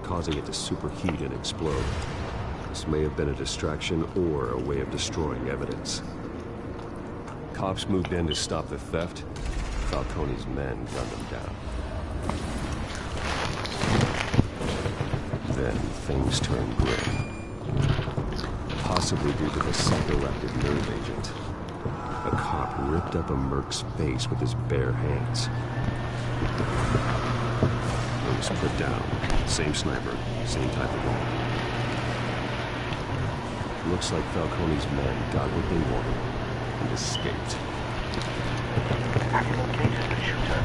causing it to superheat and explode. This may have been a distraction or a way of destroying evidence. Cops moved in to stop the theft. Falcone's men gunned them down. Then things turned grim. Possibly due to the psychoactive nerve agent. A cop ripped up a merc's face with his bare hands. It was put down. Same sniper, same type of gun. Looks like Falcone's men got what they wanted and escaped. Have you located the shooter?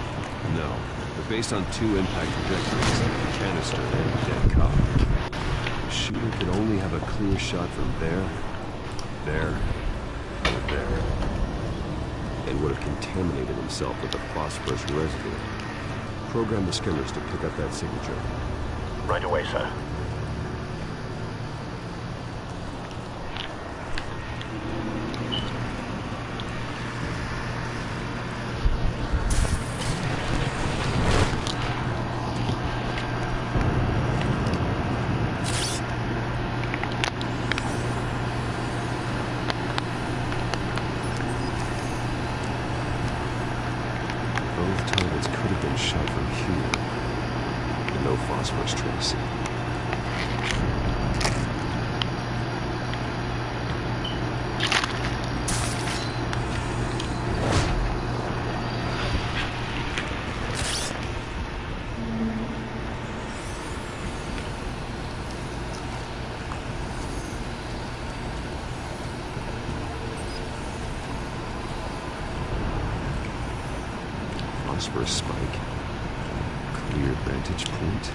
No, but based on 2 impact trajectories, a canister and a dead cop, the shooter could only have a clear shot from there, or there, and would have contaminated himself with the phosphorus residue. Program the skimmers to pick up that signature. Right away, sir. Both targets could have been shot from here, but no phosphorus trace. Phosphorus spike. Clear vantage point.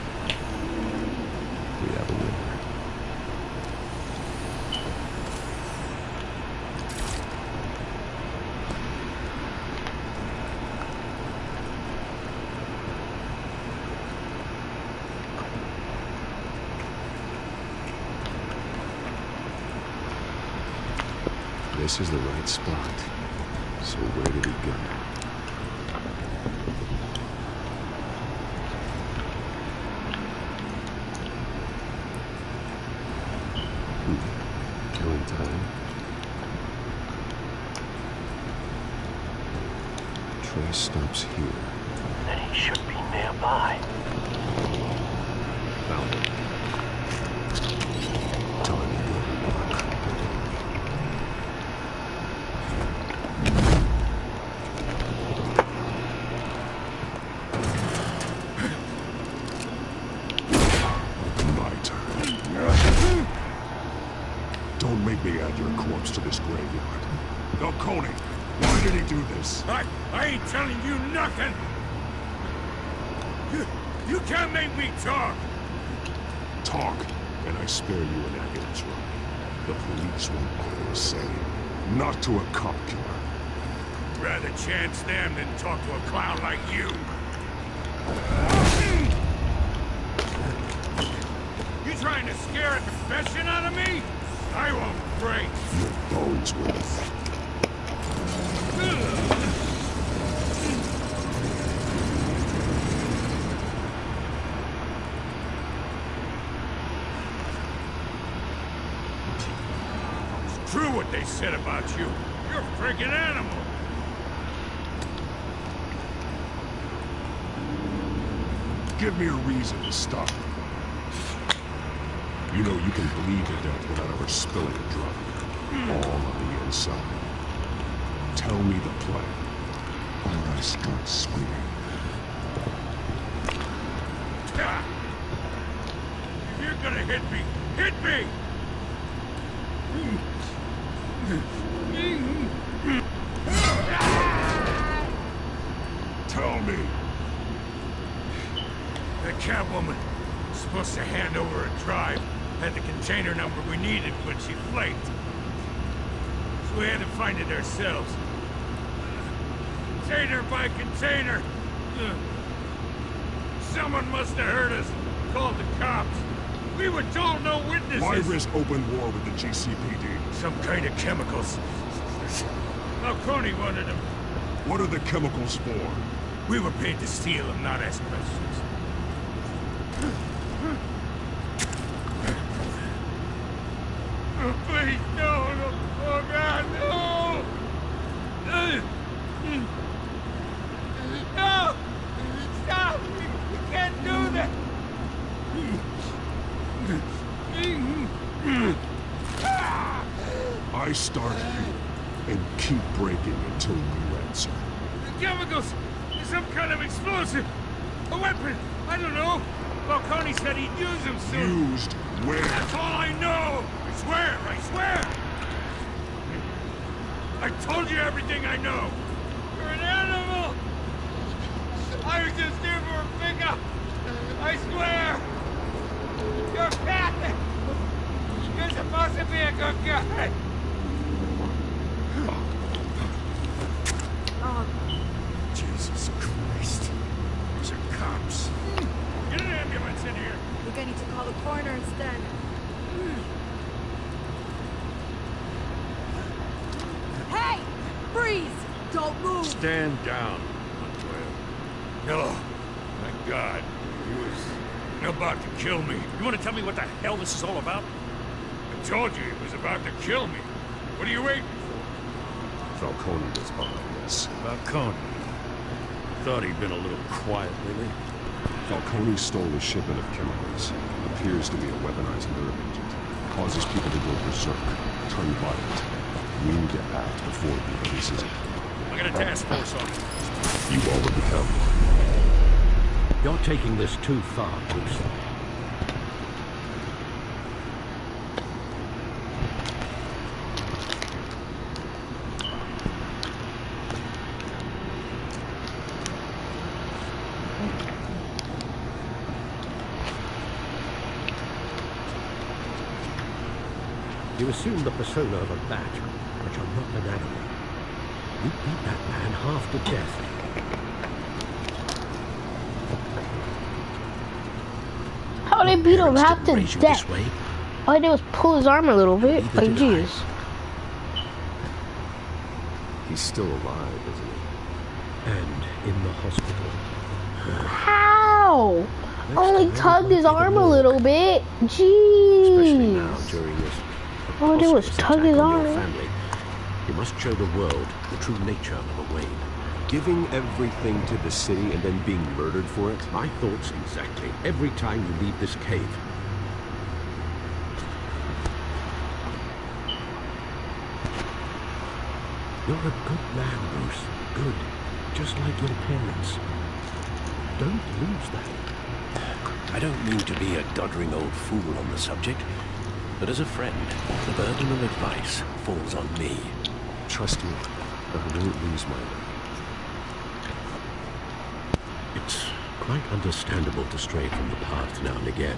We have a winner. This is the right spot. So where do we go? Killing time. Trace stops here. Then he should be nearby. Found him. Time to go. My turn. Don't make me add your corpse to this graveyard. Falcone, why did he do this? I ain't telling you nothing! You can't make me talk! Talk, and I spare you an ambulance ride. The police won't offer the same. Not to a cop killer. Rather chance them than talk to a clown like you. You trying to scare a confession out of me? I won't break. Your bones will. It's true what they said about you. You're a freaking animal. Give me a reason to stop. You know you can bleed to death without ever spilling a drop. All on the inside. Tell me the plan. Or I start screaming. If you're gonna hit me, hit me! Tell me. The Catwoman was supposed to hand over a drive. Had the container number we needed, but she flaked. So we had to find it ourselves. Container by container. Someone must have heard us. Called the cops. We were told no witnesses. Why risk open war with the GCPD? Some kind of chemicals. Falcone wanted them. What are the chemicals for? We were paid to steal them, not ask questions. I start here and keep breaking until you answer. Chemicals! Some kind of explosive! A weapon! I don't know! Falcone said he'd use them soon! Used where? That's all I know! I swear! I swear! I told you everything I know! You're an animal! I was just here for a pickup! I swear! You're fat! You're supposed to be a good guy! Jesus Christ. These are cops. Get an ambulance in here! We're going to call the coroner instead. Hey! Freeze! Don't move! Stand down, Montoya. No. Thank God. He was about to kill me. You want to tell me what the hell this is all about? I told you he was about to kill me. What are you waiting for? Falcone was behind this. Falcone. Thought he'd been a little quiet lately. Falcone stole a shipment of chemicals. Appears to be a weaponized nerve agent. Causes people to go berserk, turn violent. We need to act before he releases it. I got a task force on it. You already have one. You're taking this too far, Bruce. You assume the persona of a bat, but you're not an animal. You beat that man half to death. How they beat him half to Raise you death? this way. All I did was pull his arm a little bit. Neither Like, did I. jeez. He's still alive, isn't he? And in the hospital. How? Next Only time, tugged his might be the arm a morgue. little bit. Especially now, Jeez. during this All I did was preposterous tug attack his on your arm. family. You must show the world the true nature of a Wayne. Giving everything to the city and then being murdered for it? My thoughts exactly. Every time you leave this cave. You're a good man, Bruce. Good. Just like your parents. Don't lose that. I don't mean to be a doddering old fool on the subject, but as a friend, the burden of advice falls on me. Trust me, I won't lose my way. It's quite understandable to stray from the path now and again,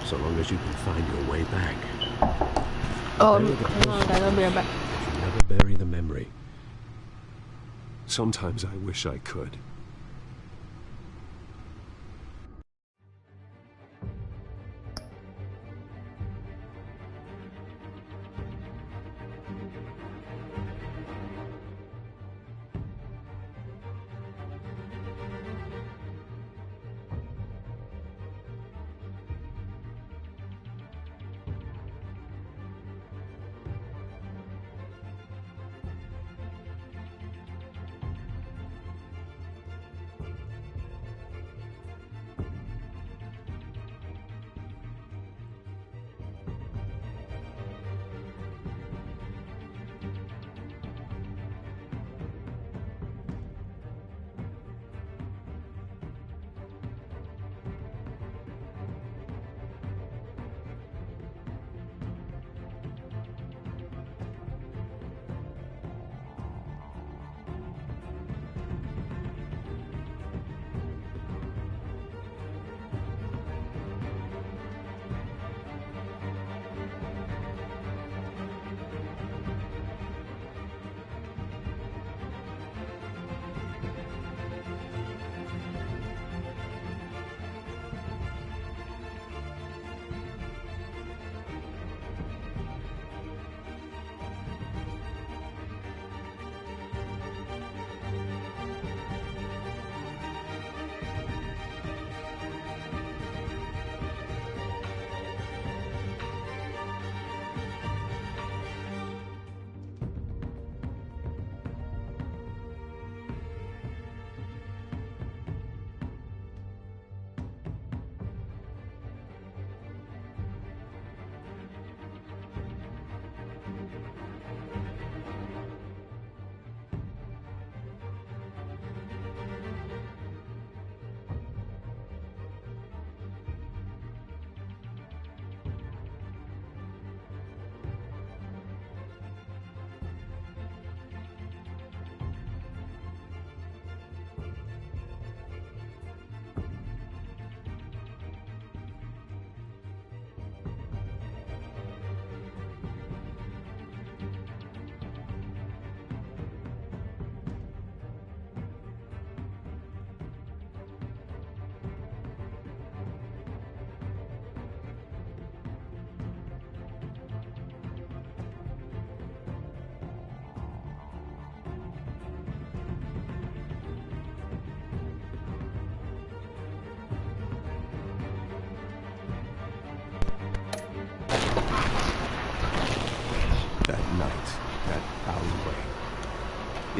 so long as you can find your way back. Oh, Bury the hang on, guys. I'll be right back. You should never bury the memory. Sometimes I wish I could.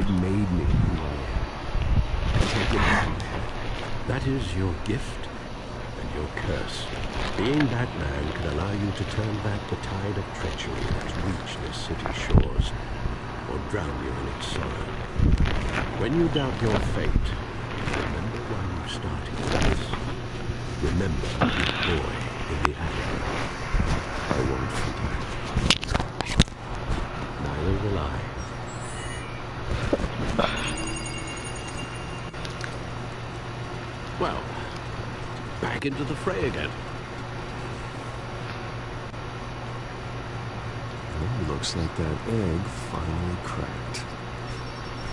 made me who I am. I take it back. That is your gift and your curse. Being Batman can allow you to turn back the tide of treachery that's reached this city's shores, or drown you in its sorrow. When you doubt your fate, remember why you started this. Remember the boy in the alley. I won't forget. Neither will I. Well, back into the fray again. Well, looks like that egg finally cracked.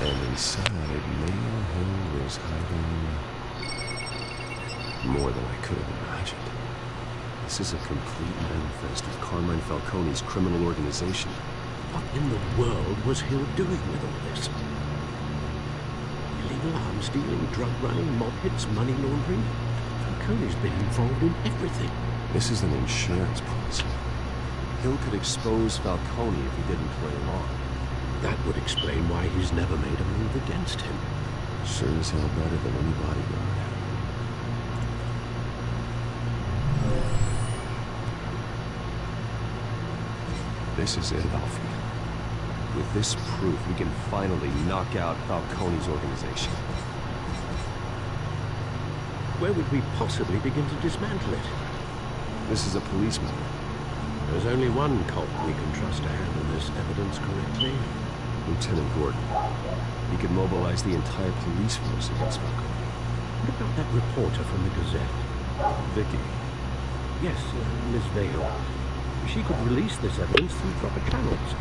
And inside, Mayor Hill was hiding more than I could have imagined. This is a complete manifest of Carmine Falcone's criminal organization. What in the world was Hill doing with all this? Illegal arms dealing, drug running, mob hits, money laundering? Falcone's been involved in everything. This is an insurance policy. Hill could expose Falcone if he didn't play along. That would explain why he's never made a move against him. Sure as hell better than any bodyguard. This is it, Alfred. With this proof, we can finally knock out Falcone's organization. Where would we possibly begin to dismantle it? This is a police matter. There's only one cop we can trust to handle this evidence correctly. Lieutenant Gordon. He could mobilize the entire police force against Falcone. What about that reporter from the Gazette? Vicky. Yes, Miss Vale. She could release this evidence through proper channels.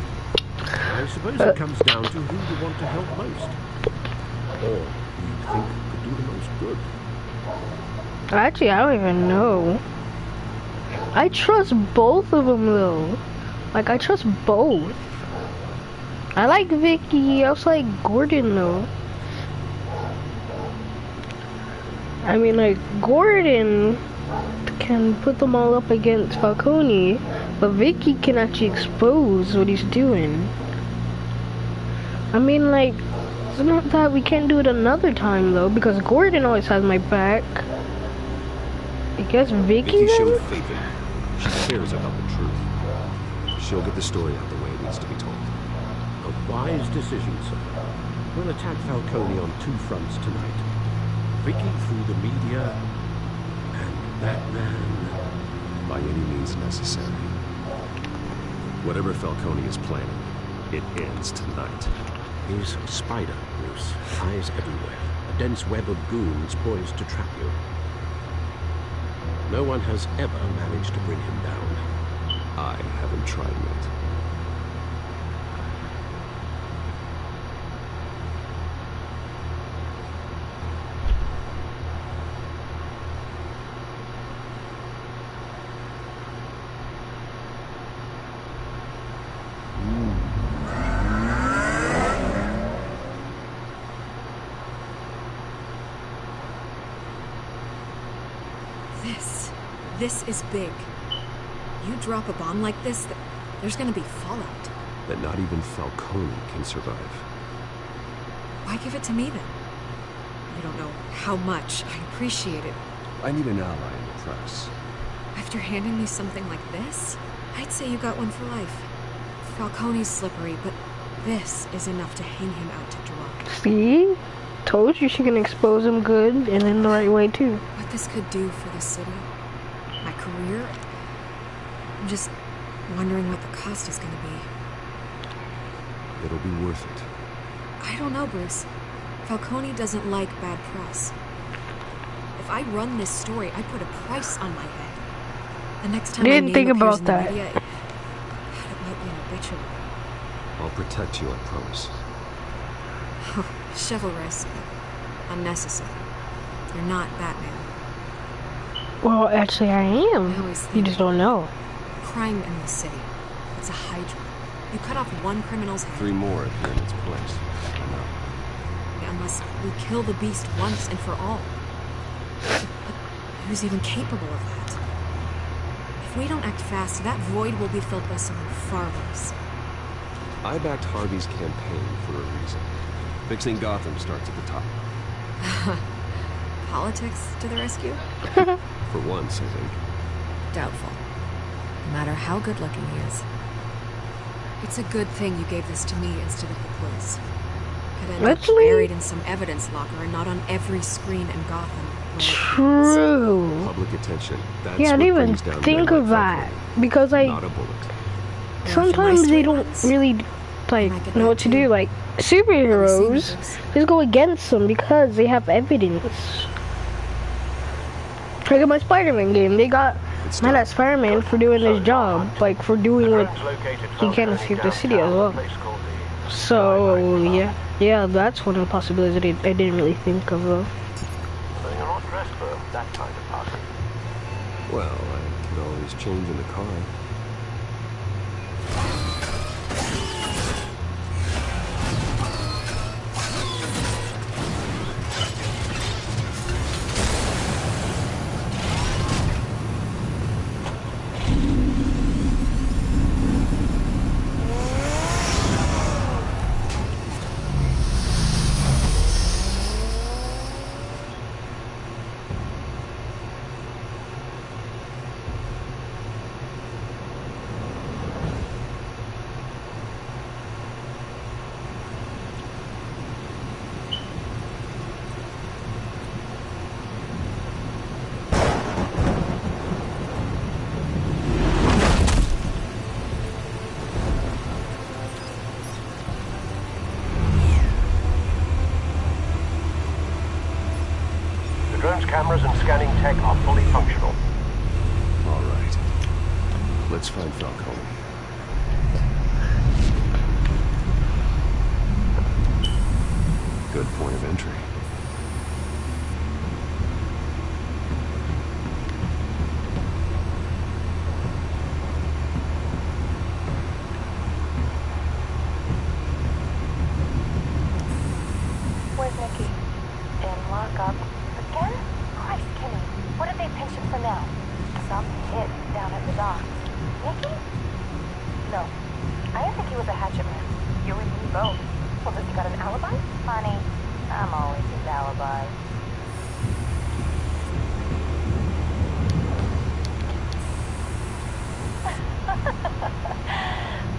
I suppose it comes down to who you want to help most. Or who you think could do the most good. Actually, I don't even know. I trust both of them though. Like, I trust both. I like Vicky. I also like Gordon though. I mean, like, Gordon can put them all up against Falcone, but Vicky can actually expose what he's doing. I mean, like, it's not that we can't do it another time though, because Gordon always has my back. I guess Vicky then? showed faith in me. She cares about the truth. She'll get the story out the way it needs to be told. A wise decision, sir. We'll attack Falcone on two fronts tonight. Vicky through the media, and Batman By any means necessary. Whatever Falcone is planning, it ends tonight. He's a spider, Bruce. Eyes everywhere. A dense web of goons poised to trap you. No one has ever managed to bring him down. I haven't tried yet. This is big. You drop a bomb like this, there's gonna be fallout. That not even Falcone can survive. Why give it to me then? You don't know how much I appreciate it. I need an ally in the press. After handing me something like this, I'd say you got one for life. Falcone's slippery, but this is enough to hang him out to dry. See? Told you she can expose him good and in the right way too. What this could do for the city, my career, I'm just wondering what the cost is gonna be. It'll be worth it. I don't know, Bruce. Falcone doesn't like bad press. If I run this story, I put a price on my head. The next time Didn't think about in the that. media, it might be an obituary. I'll protect you, I promise. Chivalrous, but unnecessary. You're not Batman. Well, actually I am. I always You think just don't know. crime in the city. It's a hydra. You cut off one criminal's head. 3 more appear in its place. I know. Unless we kill the beast once and for all. But who's even capable of that? If we don't act fast, that void will be filled by someone far worse. I backed Harvey's campaign for a reason. Fixing Gotham starts at the top. Politics to the rescue? For once, I think. Doubtful. No matter how good looking he is. It's a good thing you gave this to me instead of the police. Could end up Actually- buried in some evidence locker and not on every screen in Gotham. where it True. Public attention. That's Yeah, I what didn't even brings down think men of like that. Falcone. Because, like, Not a bullet. belongs. sometimes Or they if my don't story really, Might like, get know that what to too. do. Like, Have you seen superheroes this? just go against them because they have evidence. Look at my Spider-Man game. They got It's mad done. at Spider-Man for doing his job. Like, for doing what he can to escape the city as well. So, yeah. Yeah, that's one of the possibilities I didn't really think of, though. So you're not dressed for that kind of party. Well, I could always change in the car. The drone's cameras and scanning tech are fully functional. All right. Let's find Falcone. Good point of entry. Where's Nikki? In lockup. Again? Christ, Kenny. What did they pinch him for now? Some hit down at the docks. Nikki? No. I didn't think he was a hatchet man. You and me both. Well, does he got an alibi? Honey, I'm always his alibi.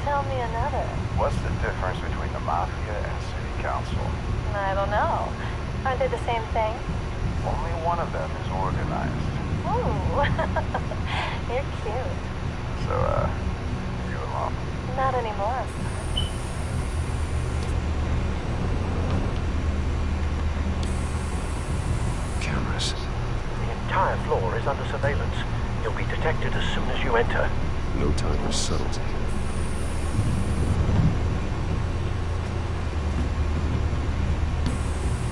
Tell me another. What's the difference between the Mafia and City Council? I don't know. Aren't they the same thing? Only one of them is organized. Ooh. You're cute. So, you along? Not anymore. Cameras. The entire floor is under surveillance. You'll be detected as soon as you enter. No time for subtlety.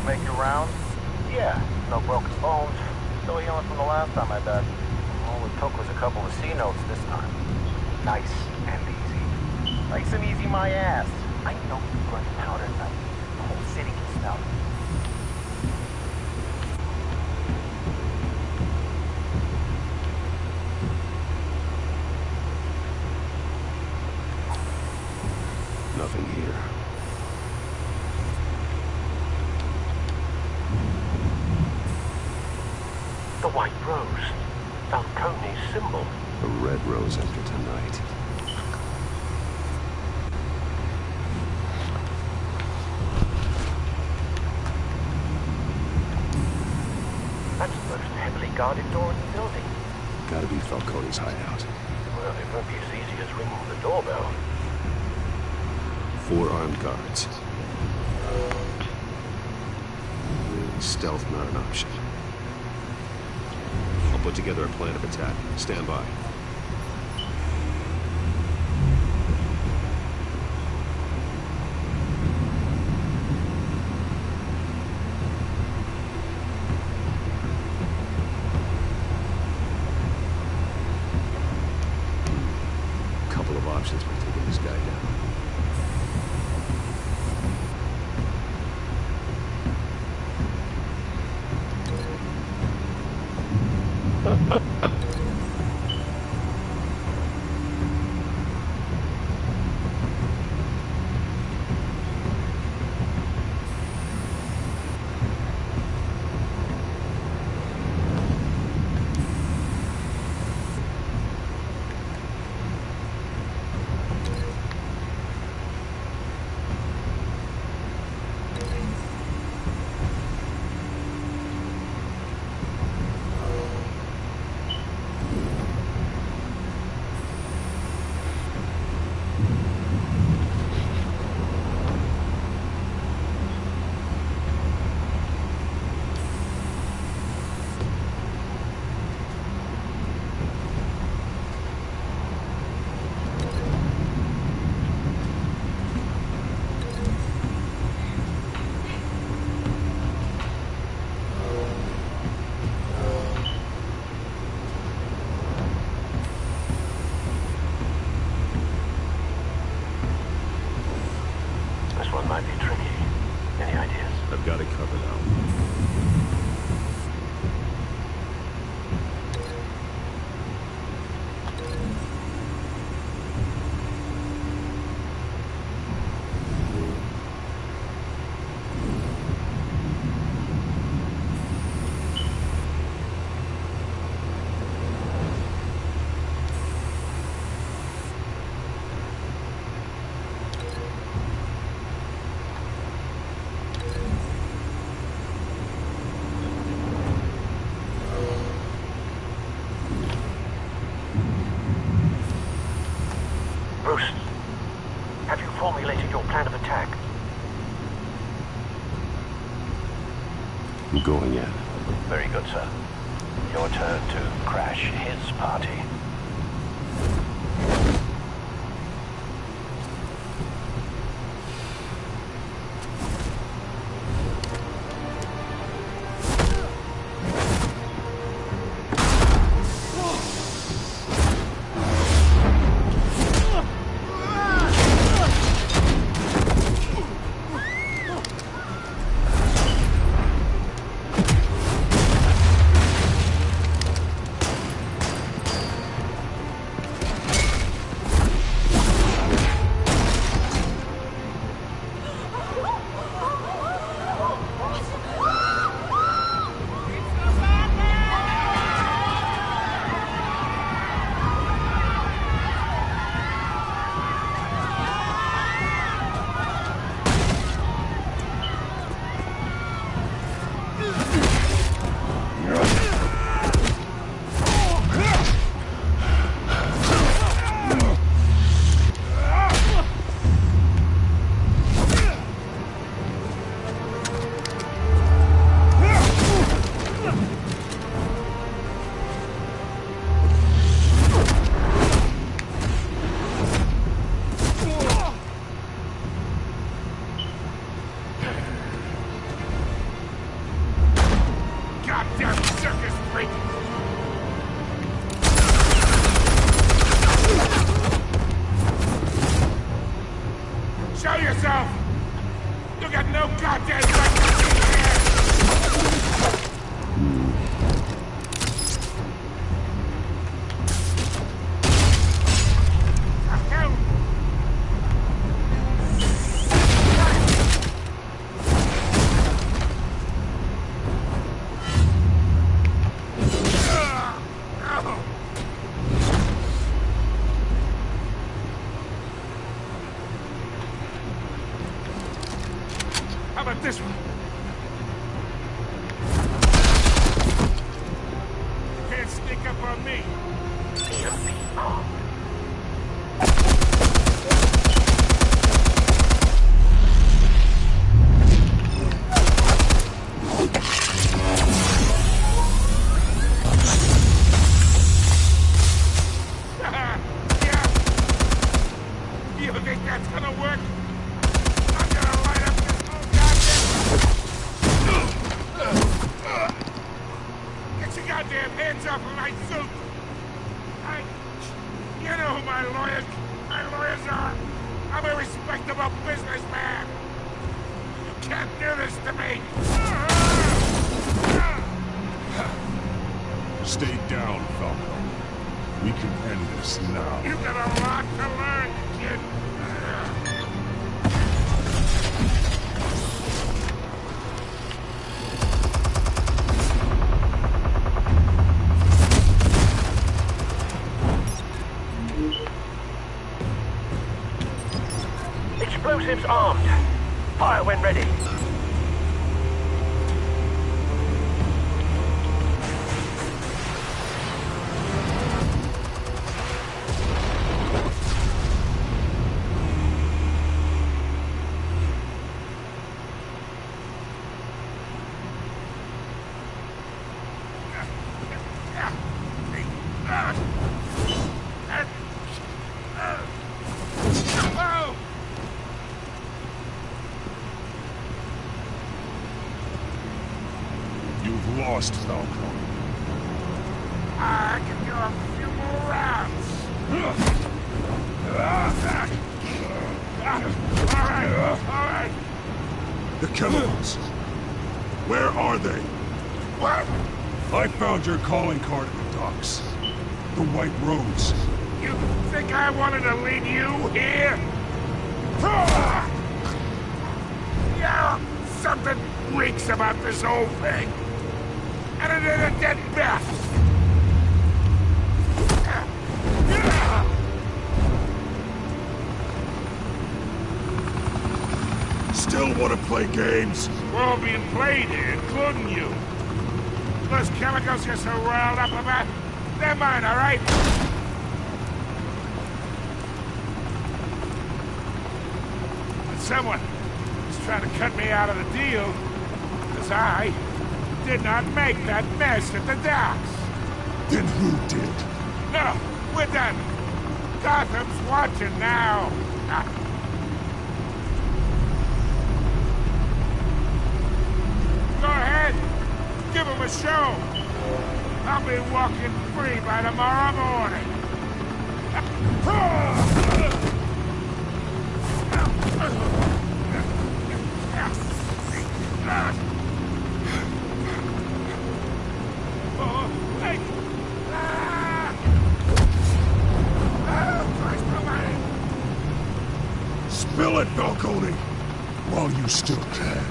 Make your rounds? Yeah, no broken bones. Still healing from the last time I died. All it took was a couple of C notes this time. Nice and easy. Nice and easy, my ass. I know you burn powder tonight. The whole city can smell it. Nothing here. The white rose. Falcone's symbol. A red rose after tonight. That's the most heavily guarded door in the building. Gotta be Falcone's hideout. Well, it won't be as easy as ringing the doorbell. 4 armed guards. Stealth not an option. I'll put together a plan of attack. Stand by. Couple of options for taking this guy down. I'm going in. Very good, sir. Your turn to crash his party. This one. Can't sneak up on me. You think that's gonna work? I'm gonna light up this whole Get your goddamn hands off of my suit! You know who my lawyers are! I'm a respectable businessman! You can't do this to me! Stay down, Falco. We can end this now. You got a lot to learn, kid! Explosives armed. Fire when ready. You've lost, Falco. I can go a few more rounds. All right. The chemicals. Where are they? What? I found your calling card at the docks. The White Rose. You think I wanted to lead you here? Yeah, something reeks about this whole thing. And it ain't a dead bat. Still want to play games? We're all being played here, including you. Those chemicals you're so riled up about, they're mine, all right? But someone is trying to cut me out of the deal, because I did not make that mess at the docks. Then who did? No, we're done. Gotham's watching now. Go ahead. Give him a show. I'll be walking free by tomorrow morning. Spill it, Falcone! While you still can.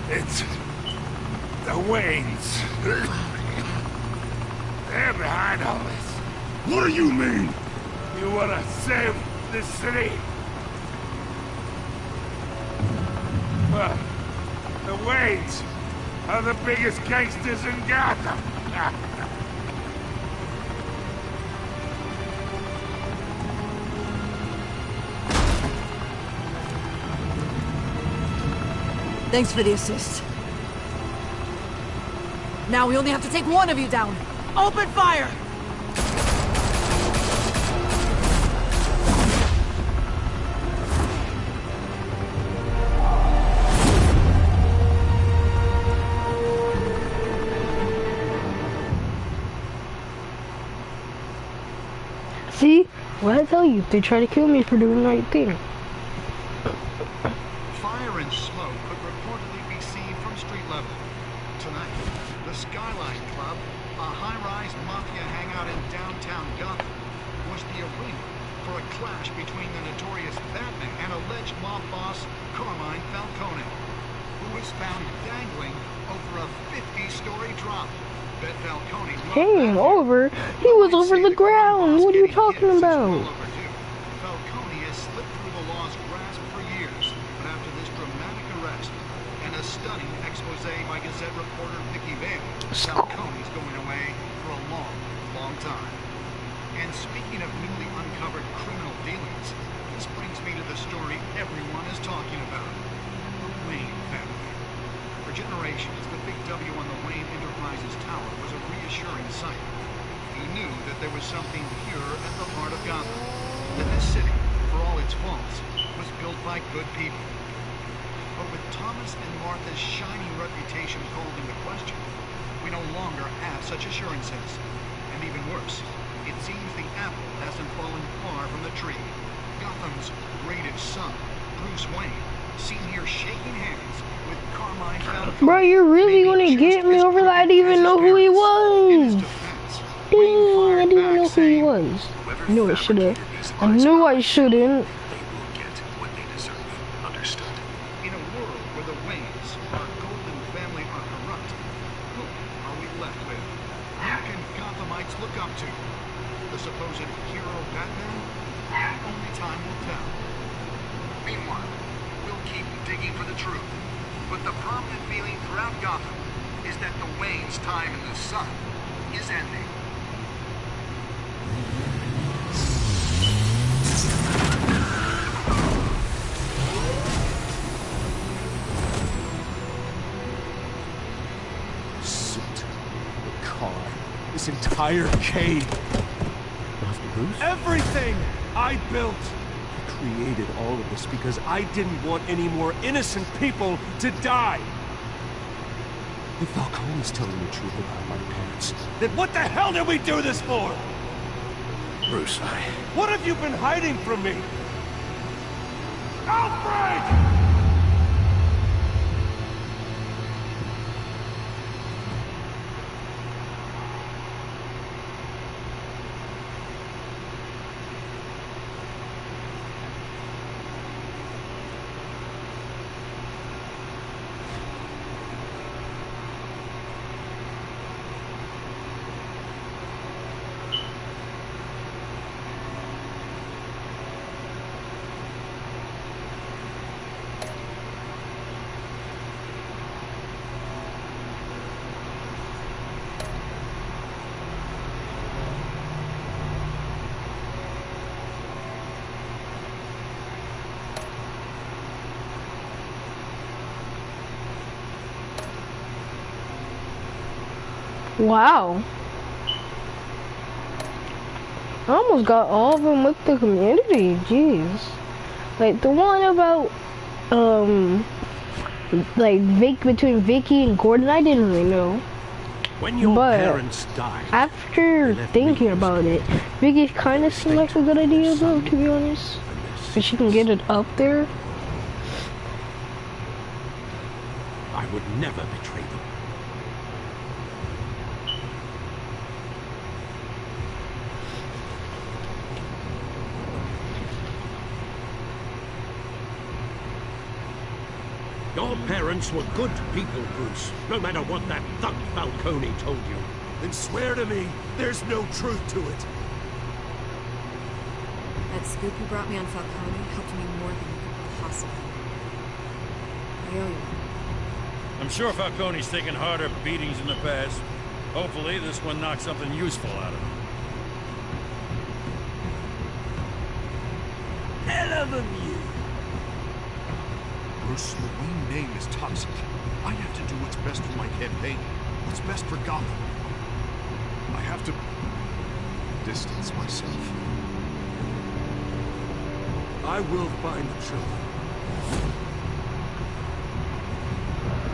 It's the Waynes. They're behind all this. What do you mean? You want to save this city? Well, the Waynes are the biggest gangsters in Gotham. Thanks for the assist. Now we only have to take one of you down. Open fire! See? What I tell you? They try to kill me for doing the right thing. Fire and smoke could reportedly be seen from street level. Tonight, the Skyline Club, a high-rise mafia hangout in downtown Gotham, was the arena for a clash between the notorious Batman and alleged mob boss Carmine Falcone, who was found dangling over a 50-story drop. Bet Falcone Came over? He was over the ground. What are you talking about? Falcone has slipped through the law's grasp for years, but after this dramatic arrest and a stunning expose by Gazette reporter Vicky Vale, Falcone's going away for a long, long time. And speaking of newly uncovered criminal dealings, this brings me to the story everyone is talking about: the Wayne family. For generations, the big W on the Wayne Enterprises tower was a reassuring sight. You knew that there was something pure at the heart of Gotham, that this city, for all its faults, was built by good people. But with Thomas and Martha's shining reputation called into question, we no longer have such assurances. And even worse, it seems the apple hasn't fallen far from the tree. Gotham's greatest son, Bruce Wayne, seen here shaking hands with Carmine Falcone. Bro, you're really gonna get me over that? I didn't even know who he was. Dang, I didn't even know who he was. I knew I should've. I knew I shouldn't. In a world where the Waynes, our golden family, are corrupt, who are we left with? Who can Gothamites look up to? The supposed hero Batman? Only time will tell. Meanwhile, we'll keep digging for the truth. But the prominent feeling throughout Gotham is that the Waynes' time in the sun is ending. The car. This entire cave. Master Bruce? Everything I built. I created all of this because I didn't want any more innocent people to die. If Falcone's telling the truth about my parents, Then what the hell did we do this for? Bruce, What have you been hiding from me? Alfred! Wow. I almost got all of them with the community. Jeez. Like the one about like between Vicky and Gordon, I didn't really know. When your parents died, after thinking about it, Vicky kind of seemed like a good idea though, to be honest. If she can get it up there. I would never betray them. Your parents were good people, Bruce, no matter what that thug Falcone told you. Then swear to me there's no truth to it. That scoop you brought me on Falcone helped me more than you could possibly. I owe you. I'm sure Falcone's taken harder beatings in the past. Hopefully, this one knocks something useful out of him. Hell of a view. Bruce, the Wayne name is toxic. I have to do what's best for my campaign. What's best for Gotham. I have to distance myself. I will find the truth.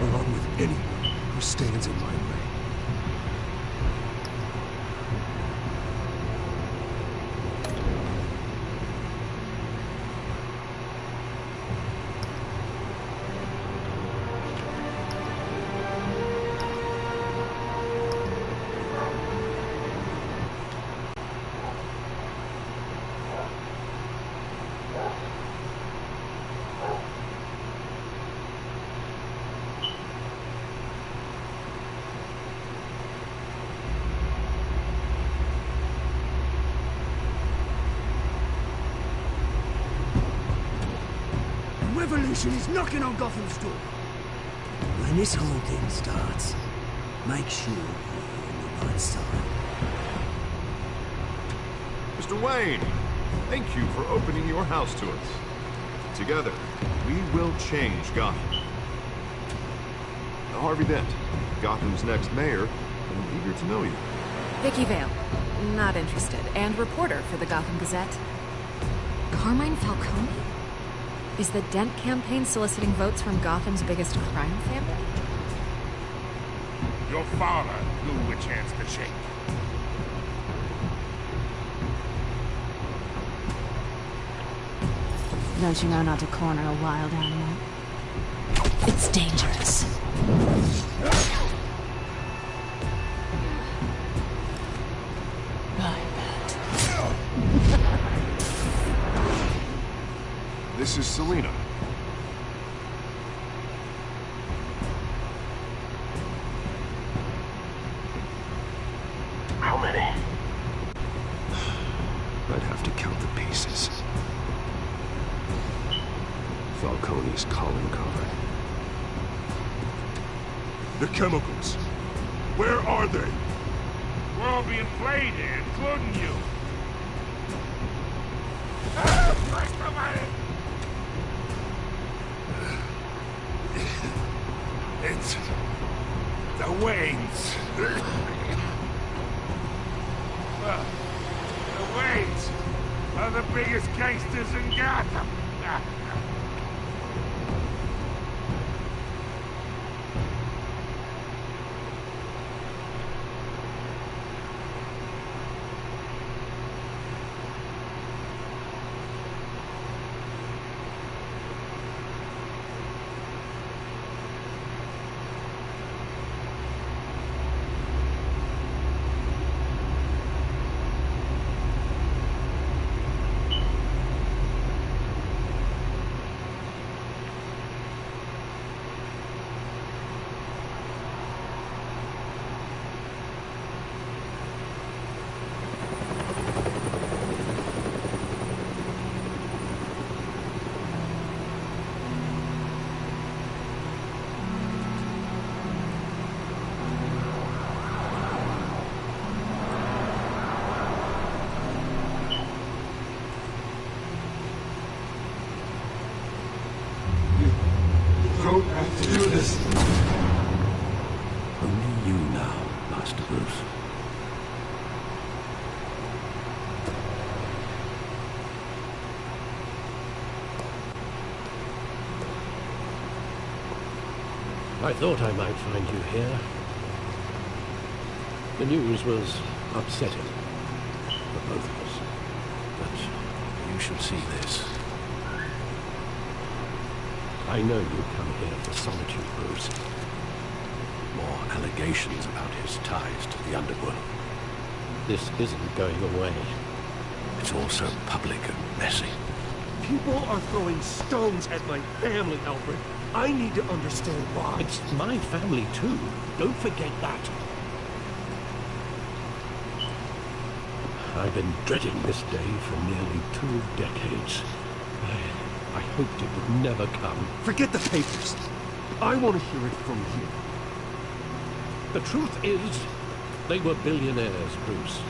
Along with anyone who stands in my way. Revolution is knocking on Gotham's door. When this whole thing starts, make sure you're on the right side. Mr. Wayne, thank you for opening your house to us. Together, we will change Gotham. Harvey Dent, Gotham's next mayor, and eager to know you. Vicky Vale, not interested, and reporter for the Gotham Gazette. Carmine Falcone? Is the Dent campaign soliciting votes from Gotham's biggest crime family? Your father blew a chance to shake. Don't you know not to corner a wild animal? It's dangerous. This is Selina. How many? I'd have to count the pieces. Falcone's calling card. The chemicals. Where are they? We're all being played here, including you. It's the Waynes. The Waynes are the biggest gangsters in Gotham. Bruce. I thought I might find you here. The news was upsetting for both of us. But you should see this. I know you come here for solitude, Bruce. More allegations about his ties to the underworld. This isn't going away. It's all so public and messy. People are throwing stones at my family, Alfred. I need to understand why. It's my family, too. Don't forget that. I've been dreading this day for nearly 2 decades. I hoped it would never come. Forget the papers. I want to hear it from you. The truth is, they were billionaires, Bruce.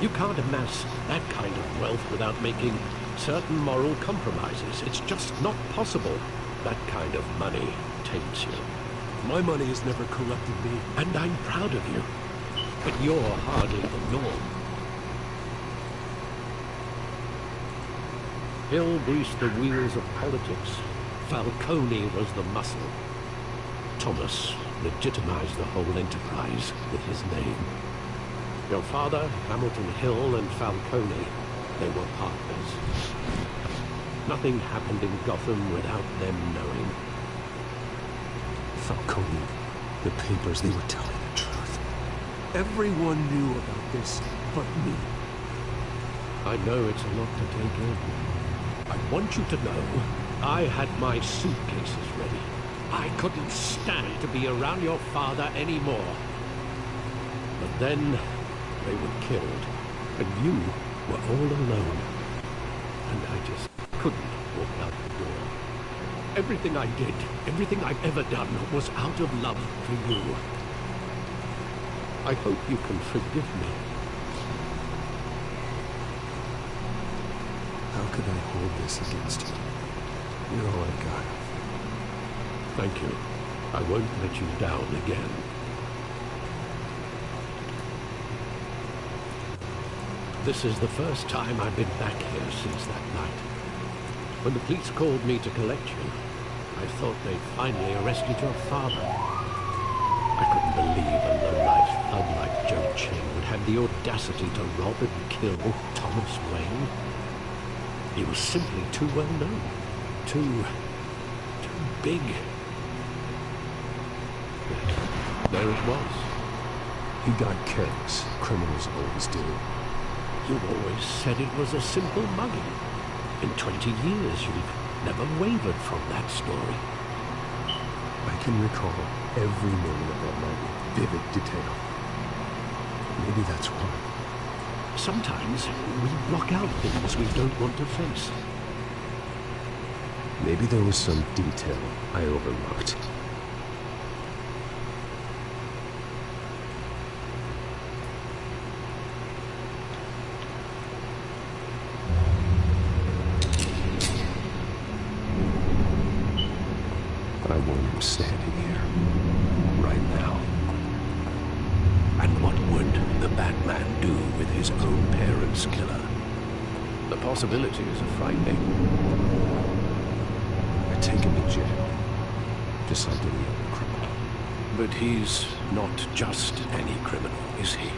You can't amass that kind of wealth without making certain moral compromises. It's just not possible. That kind of money taints you. My money has never corrupted me. And I'm proud of you. But you're hardly the norm. Hill greased the wheels of politics. Falcone was the muscle. Thomas legitimized the whole enterprise with his name. Your father, Hamilton Hill, and Falcone, they were partners. Nothing happened in Gotham without them knowing. Falcone, the papers, they were telling the truth. Everyone knew about this but me. I know it's a lot to take in. I want you to know I had my suitcases ready. I couldn't stand to be around your father anymore. But then they were killed, and you were all alone. And I just couldn't walk out the door. Everything I did, everything I've ever done, was out of love for you. I hope you can forgive me. How could I hold this against you? You're all I've got. Thank you. I won't let you down again. This is the first time I've been back here since that night. When the police called me to collect you, I thought they'd finally arrested your father. I couldn't believe a low-life thug like Joe Chang would have the audacity to rob and kill Thomas Wayne. He was simply too well known. Too big. Yet, there it was. He got careless. Criminals always do. You always said it was a simple mugging. In 20 years, you've never wavered from that story. I can recall every moment of that night with vivid detail. Maybe that's why. Sometimes we block out things we don't want to face. Maybe there was some detail I overlooked. I want him standing here, right now. And what would the Batman do with his own parents' killer? The possibilities are frightening. I take him to jail, just like any other criminal. But he's not just any criminal, is he?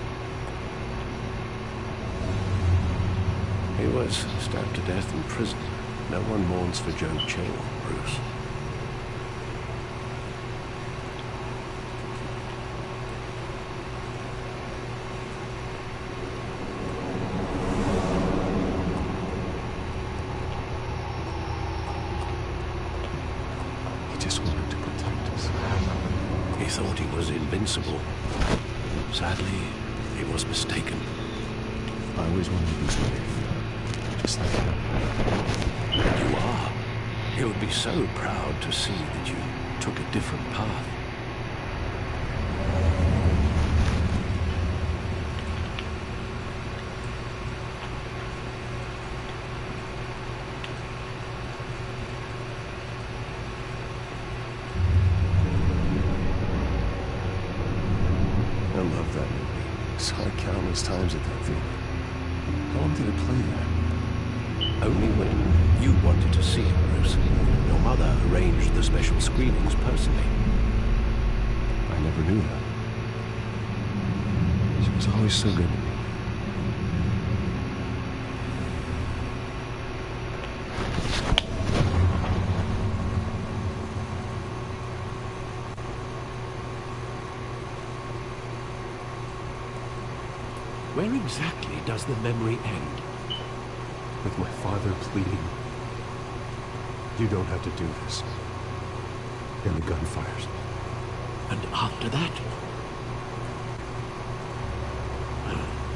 He was stabbed to death in prison. No one mourns for Joe Chill, Bruce. He thought he was invincible. Sadly, he was mistaken. I always wanted to be brave, just like him. And you are. He would be so proud to see that you took a different path. I love that movie. times at that theater. How long did it play there? Only when you wanted to see it, Bruce. Your mother arranged the special screenings personally. I never knew that. She was always so good to me. Where exactly does the memory end? With my father pleading, "You don't have to do this." And the gunfires. And after that?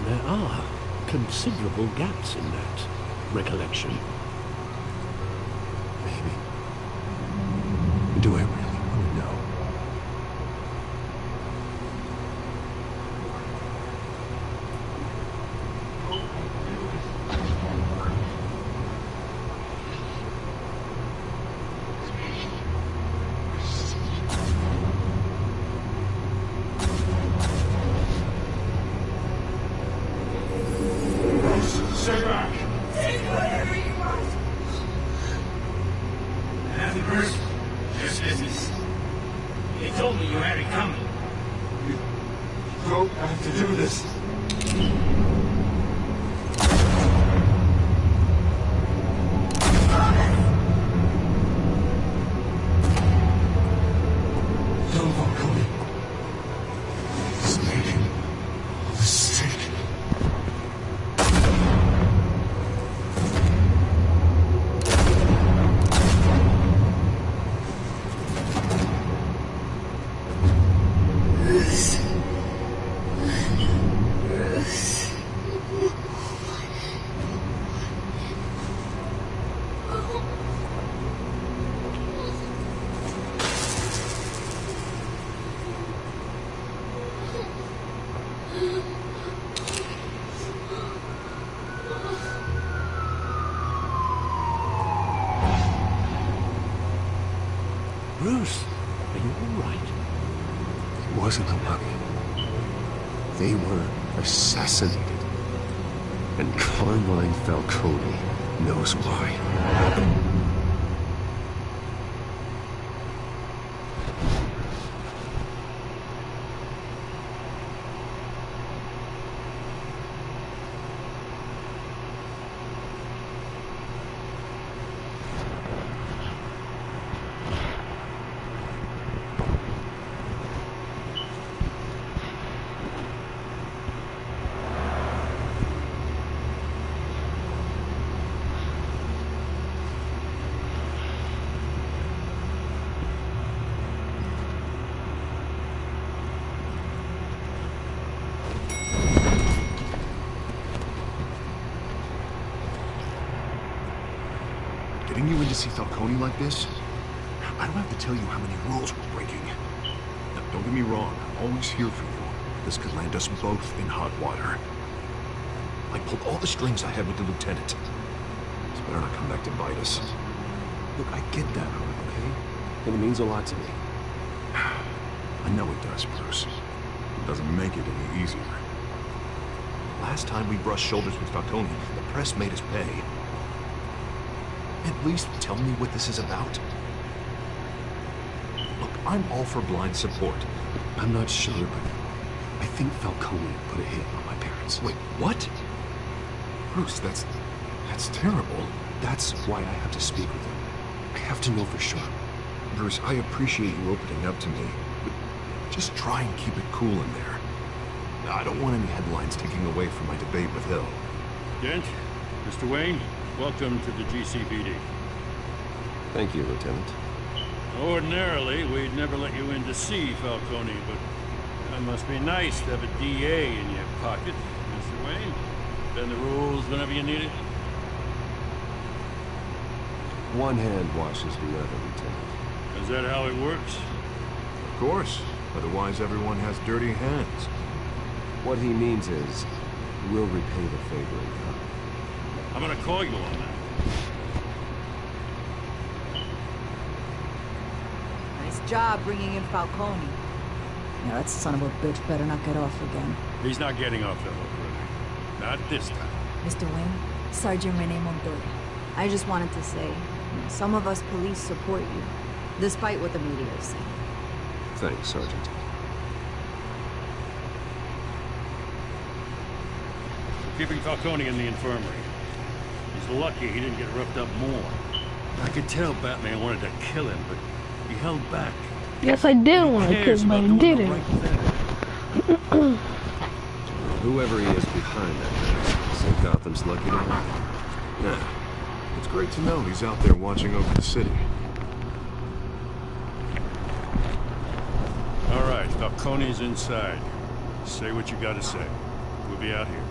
There are considerable gaps in that recollection. Maybe. Do I really want to know? Sit back. Take whatever you want. Nothing, Bruce. Just business. They told me you had it coming. You don't have to do this. Don't walk away. It's making a mistake. Bruce, are you all right? It wasn't a mummy. They were assassinated. And Carmine Falcone knows why. Getting you in to see Falcone like this? I don't have to tell you how many rules we're breaking. Now, don't get me wrong, I'm always here for you. This could land us both in hot water. I pulled all the strings I had with the lieutenant. This better not come back to bite us. Look, I get that, okay? And it means a lot to me. I know it does, Bruce. It doesn't make it any easier. Last time we brushed shoulders with Falcone, the press made us pay. At least tell me what this is about. Look, I'm all for blind support. I'm not sure, but I think Falcone put a hit on my parents. Wait, what? Bruce, that's terrible. That's why I have to speak with him. I have to know for sure. Bruce, I appreciate you opening up to me, but just try and keep it cool in there. I don't want any headlines taking away from my debate with Hill. Dent, Mr. Wayne, welcome to the GCPD. Thank you, Lieutenant. Ordinarily, we'd never let you in to see Falcone, but that must be nice to have a DA in your pocket, Mr. Wayne. Bend the rules whenever you need it. One hand washes the other, Lieutenant. Is that how it works? Of course. Otherwise, everyone has dirty hands. What he means is, we'll repay the favor in kind. I'm gonna call you on that. Nice job bringing in Falcone. Yeah, that son of a bitch better not get off again. He's not getting off that hook, Not this time. Mr. Wayne, Sergeant Rene Montoya. I just wanted to say, some of us police support you, despite what the media is saying. Thanks, Sergeant. We're keeping Falcone in the infirmary. He's lucky he didn't get roughed up more. I could tell Batman wanted to kill him, but he held back. Yes, I did want to kill him, but I didn't. Whoever he is behind that mess, so Gotham's lucky to have him. Yeah. It's great to know he's out there watching over the city. All right, Falcone's inside. Say what you gotta say. We'll be out here.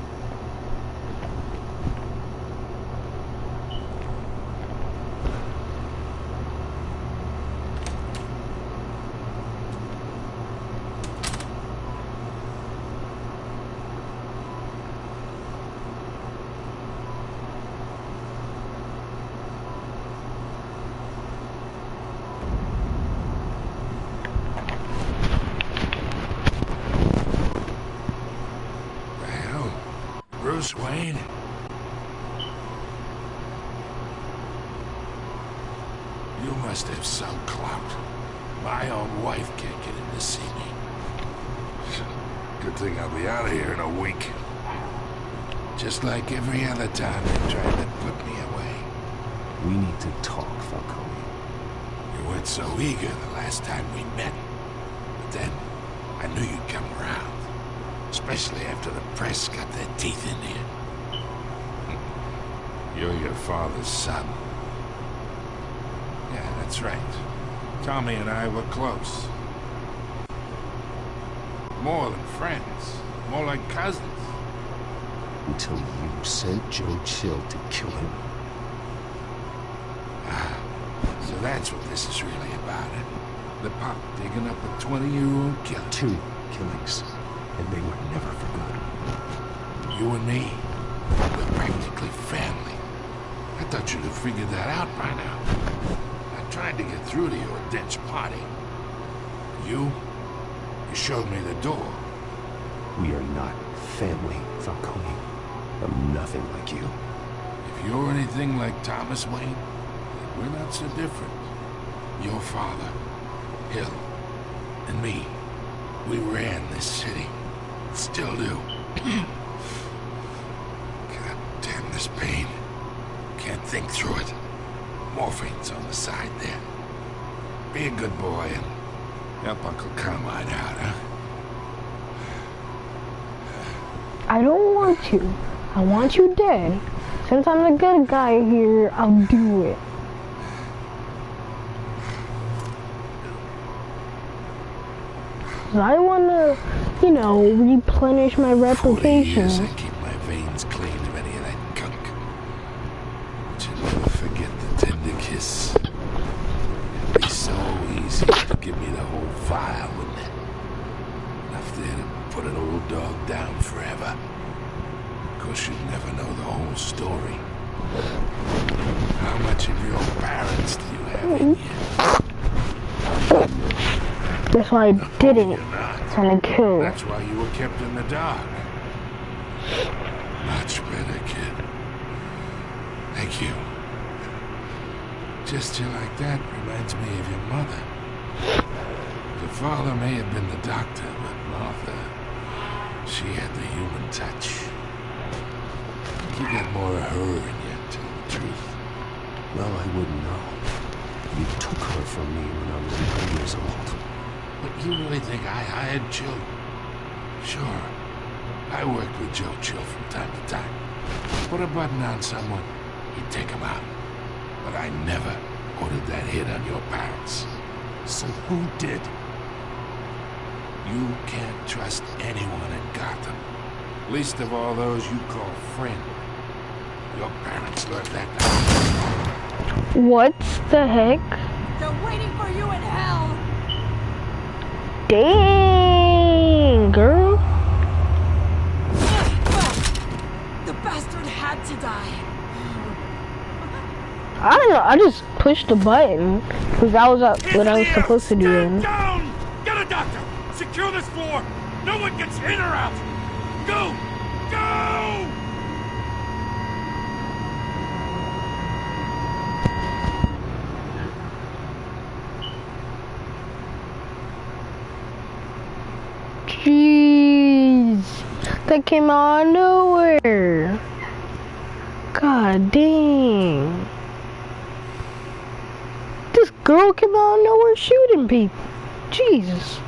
Bruce Wayne? You must have some clout. My own wife can't get in to see me. Good thing I'll be out of here in a week. Just like every other time they tried to put me away. We need to talk, Falcone. You weren't so eager the last time we met. But then, I knew you'd come around. Especially after the press got their teeth into you. You're your father's son. Yeah, that's right. Tommy and I were close. More than friends. More like cousins. Until you sent Joe Chill to kill him. Ah, so that's what this is really about, eh? The pop digging up a 20-year-old killer. 2 killings. And they were never for good. You and me, we're practically family. I thought you'd have figured that out by now. I tried to get through to you at Dent's party. You showed me the door. We are not family, Falcone. I'm nothing like you. If you're anything like Thomas Wayne, then we're not so different. Your father, Hill, and me, we ran this city. Still do. God damn this pain. Can't think through it. Morphine's on the side there. Be a good boy and help Uncle Carmine out, huh? I don't want you. I want you dead. Since I'm the good guy here, I'll do it. I want to, you know, replenish my reputation. 40 years I keep my veins clean of any of that gunk. But you never forget the tender kiss. It'd be so easy to give me the whole file, wouldn't it? Enough there to put an old dog down forever. Of course, you'd never know the whole story. How much of your parents do you have in you? That's why I didn't trying to kill. That's why you were kept in the dark. Much better, kid. Thank you. Gesture like that reminds me of your mother. Your father may have been the doctor, but Martha, she had the human touch. You got more of her in you, to tell the truth. Well, I wouldn't know. You took her from me when I was 9 years old. But you really think I hired Chill? Sure. I worked with Joe Chill from time to time. Put a button on someone, he'd take him out. But I never ordered that hit on your parents. So who did? You can't trust anyone in Gotham. Least of all those you call friend. Your parents learned that. What the heck? They're waiting for you in hell! Dang, girl. The bastard had to die. I don't know, I just pushed the button because that was what I was supposed to do. Down! Get a doctor! Secure this floor! No one gets in or out! Go! Go! That came out of nowhere. God dang. This girl came out of nowhere shooting people. Jesus.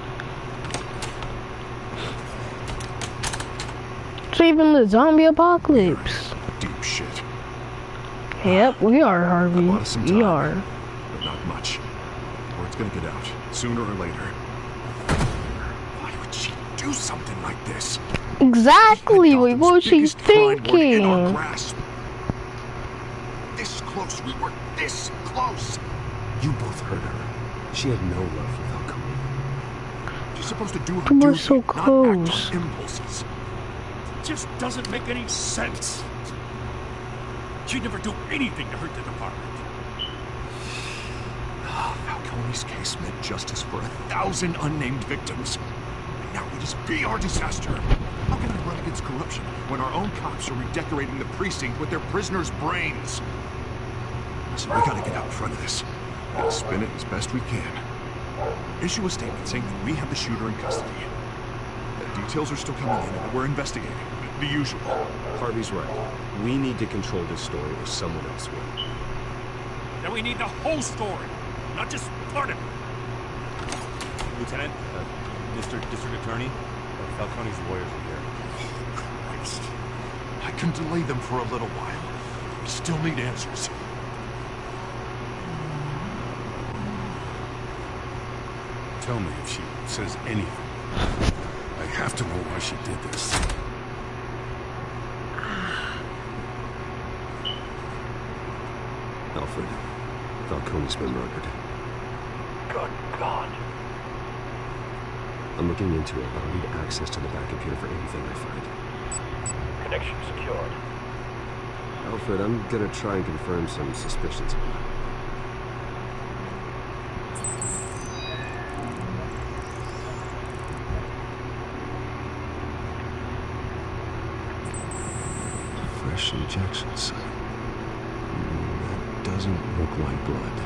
Saving the zombie apocalypse. Deep shit. Yep, we are, Harvey. I bought us some time, We are. but not much. Word's gonna get out, sooner or later. Why would she do something like this? Exactly, what was she Biggest crime were in our thinking? grasp. This close, we were this close. You both hurt her. She had no love for Falcone. She's supposed to do her We were duty, so not act close. on impulses. Just doesn't make any sense. She'd never do anything to hurt the department. Falcone's case meant justice for 1,000 unnamed victims. And now it is our disaster. How can I run against corruption when our own cops are redecorating the precinct with their prisoners' brains? So we gotta get out in front of this. We gotta spin it as best we can. Issue a statement saying that we have the shooter in custody. The details are still coming in and that we're investigating. The usual. Harvey's right. We need to control this story or someone else will. Then we need the whole story, not just part of it. Lieutenant, District Attorney, Falcone's lawyers are here. Christ. I can delay them for a little while. We still need answers. Tell me if she says anything. I have to know why she did this. Alfred, Falcone's been murdered. Good God. I'm looking into it, but I'll need access to the back computer for anything I find. Connection secured. Alfred, I'm gonna try and confirm some suspicions of mine. Fresh injection site. That doesn't look like blood.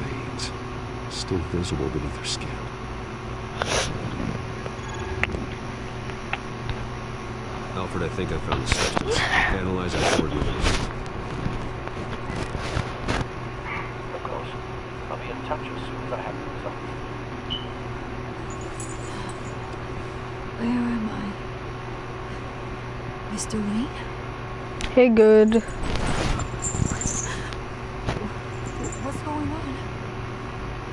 Veins. Still visible beneath her skin. Alfred, I think I found the substance. Analyze it forward with it. Of course. I'll be in touch as soon as I have the results. Where am I? Mr. Wayne? Hey, good. What's going on?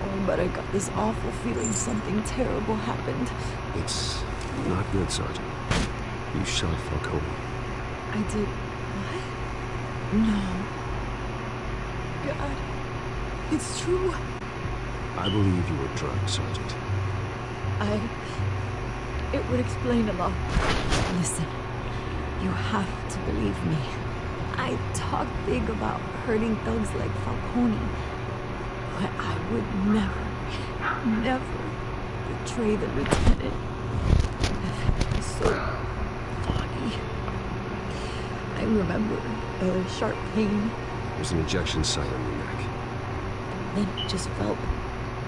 Oh, but I got this awful feeling something terrible happened. It's not good, Sergeant. You shot Falcone. I did... what? No. God. It's true. I believe you were drugged, Sergeant. It would explain a lot. Listen, you have to believe me. I talk big about hurting thugs like Falcone, but I would never betray the lieutenant. It was so foggy. I remember a sharp pain. There's an injection site on your neck. Then it just felt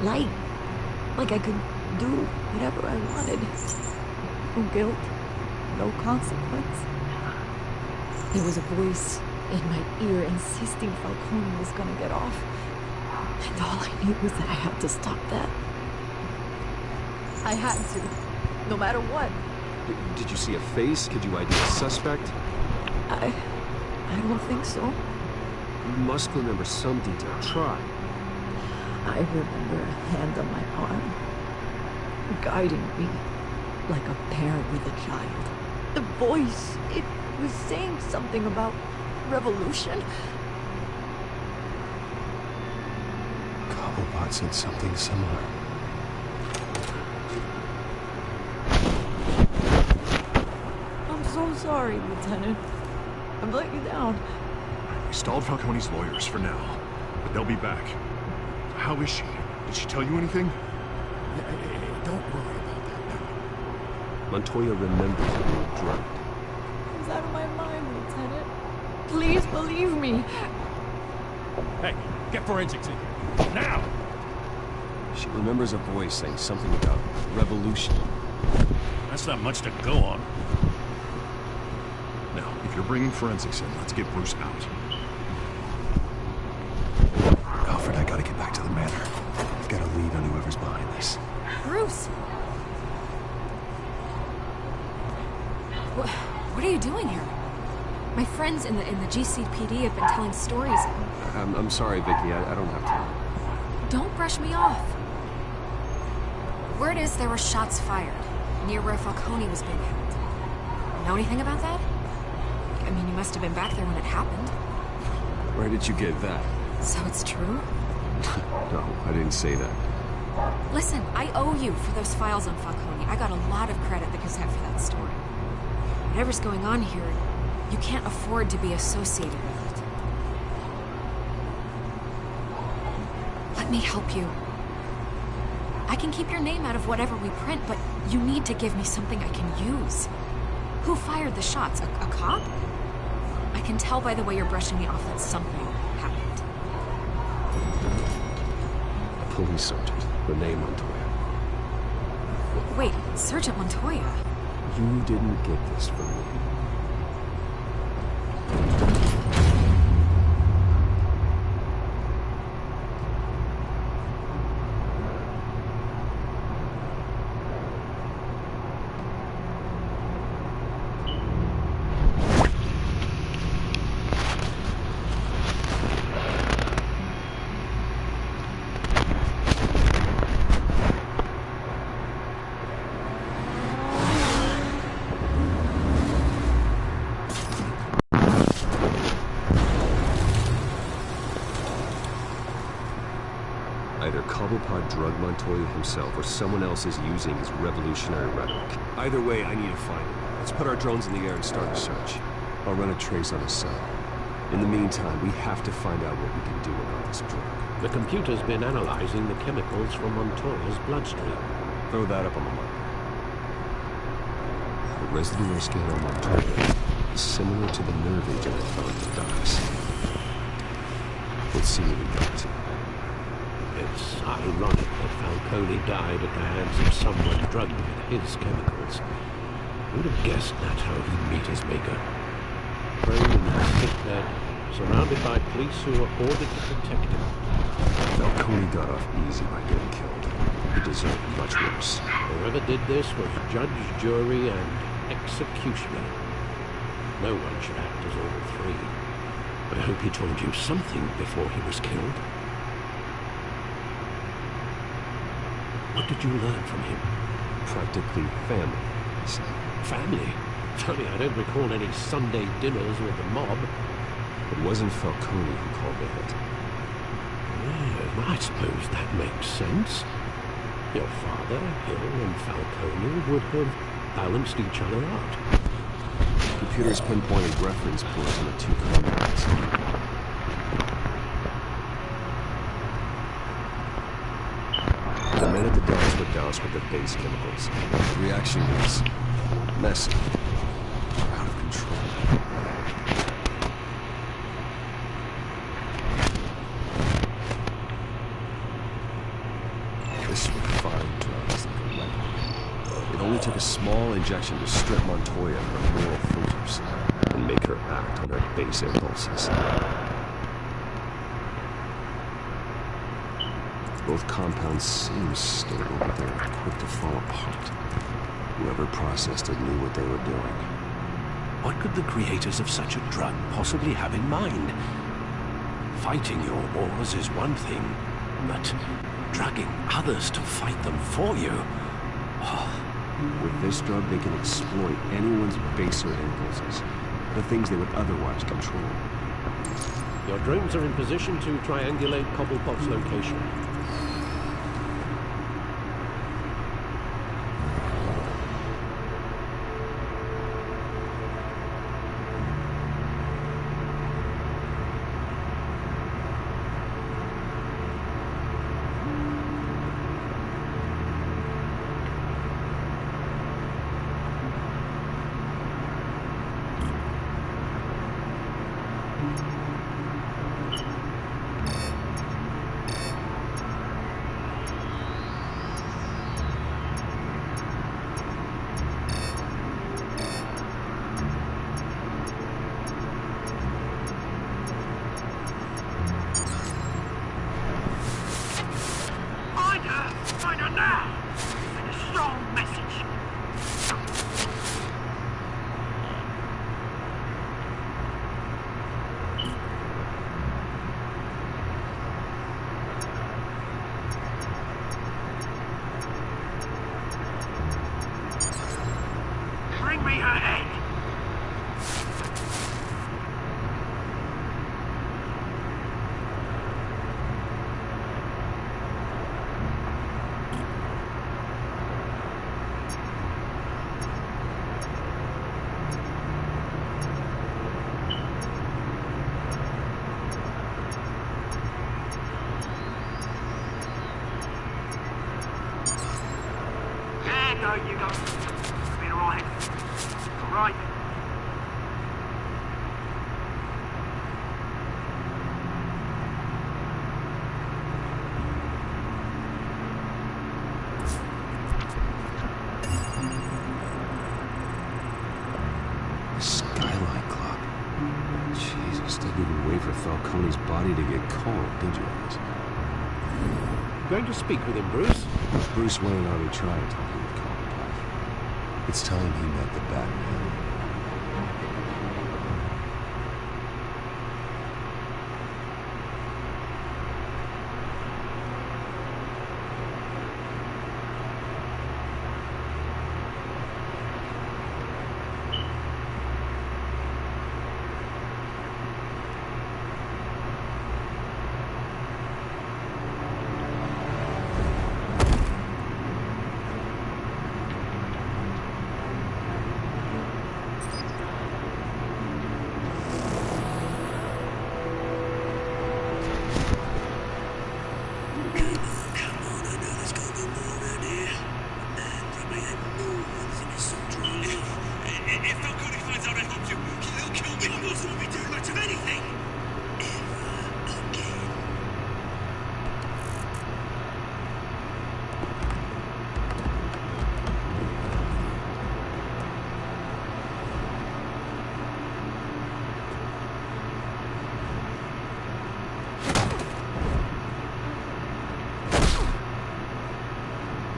light, like I could do whatever I wanted. No guilt, no consequence. There was a voice in my ear insisting Falcone was gonna get off. And all I knew was that I had to stop that. I had to, no matter what. Did you see a face? Could you ID a suspect? I don't think so. You must remember some detail. Try. I remember a hand on my arm, guiding me like a parent with a child. The voice, it was saying something about revolution. Cobblepot said something similar. I'm so sorry, Lieutenant. I've let you down. We stalled Falcone's lawyers for now, but they'll be back. How is she? Did she tell you anything? Don't worry about that now. Montoya remembers that you were drugged. I was out of my mind, Lieutenant. Please believe me. Hey, get forensics in here. Now! She remembers a voice saying something about revolution. That's not much to go on. Now, if you're bringing forensics in, let's get Bruce out. Alfred, I gotta get back to the manor. I've got a lead on whoever's behind this. Bruce! What are you doing here? My friends in the GCPD have been telling stories. I'm sorry, Vicky. I don't have time. Don't brush me off. Word is there were shots fired near where Falcone was being held. Know anything about that? I mean, you must have been back there when it happened. Where did you get that? So it's true? No, I didn't say that. Listen, I owe you for those files on Falcone. I got a lot of credit at the Gazette for that story. Whatever's going on here, you can't afford to be associated with it. Let me help you. I can keep your name out of whatever we print, but you need to give me something I can use. Who fired the shots? A cop? I can tell by the way you're brushing me off that something happened. A police sergeant, Renee Montoya. Wait, Sergeant Montoya? You didn't get this from me. Either Cobblepot drugged Montoya himself or someone else is using his revolutionary rhetoric. Either way, I need to find him. Let's put our drones in the air and start a search. I'll run a trace on his cell. In the meantime, we have to find out what we can do about this drug. The computer's been analyzing the chemicals from Montoya's bloodstream. Throw that up on the map. The residue scan on Montoya is similar to the nerve agent I found in the docks. Let's see what we got. It's ironic that Falcone died at the hands of someone drugged with his chemicals. Would have guessed that's how he'd meet his maker. Prone in his sick bed, surrounded by police who were ordered to protect him. Falcone got off easy by getting killed. He deserved much worse. Whoever did this was judge, jury, and executioner. No one should act as all three. I hope he told you something before he was killed. What did you learn from him? Practically family. Family? Funny, I don't recall any Sunday dinners with the mob. It wasn't Falcone who called the hit. Well, I suppose that makes sense. Your father, Hill, and Falcone would have balanced each other out. The computer's pinpointed reference points on the two compounds. The men at the docks were doused with the base chemicals. The reaction was messy. Out of control. This refined drug is like a weapon. It only took a small injection to strip Montoya of her moral filters and make her act on her base impulses. Both compounds seem stable, but they're quick to fall apart. Whoever processed it knew what they were doing. What could the creators of such a drug possibly have in mind? Fighting your wars is one thing, but drugging others to fight them for you? Oh. With this drug, they can exploit anyone's baser impulses, the things they would otherwise control. Your drones are in position to triangulate Cobblepot's location. me her head! No, you go. It's been alright. Alright. Skylight Club. Jesus, didn't even wait for Falcone's body to get cold, did you? Going to speak with him, Bruce? Bruce Wayne already tried talking with Cobblepot. It's time he met the Batman.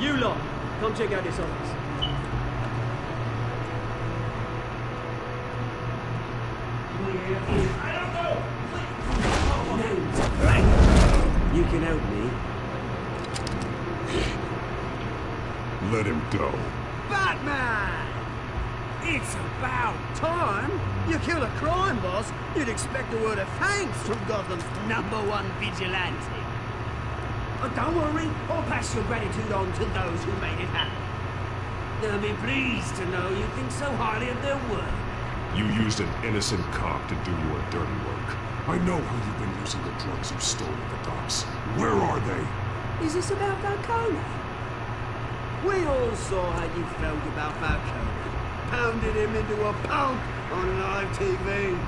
You lot, come check out this office. You can help me. Let him go. Batman! It's about time. You kill a crime boss, you'd expect a word of thanks from Gotham's #1 vigilante. But don't worry, I'll pass your gratitude on to those who made it happen. They'll be pleased to know you think so highly of their work. You used an innocent cop to do your dirty work. I know who you've been using the drugs you stole at the docks. Where are they? Is this about Falcone? We all saw how you felt about Falcone. Pounded him into a pulp on live TV.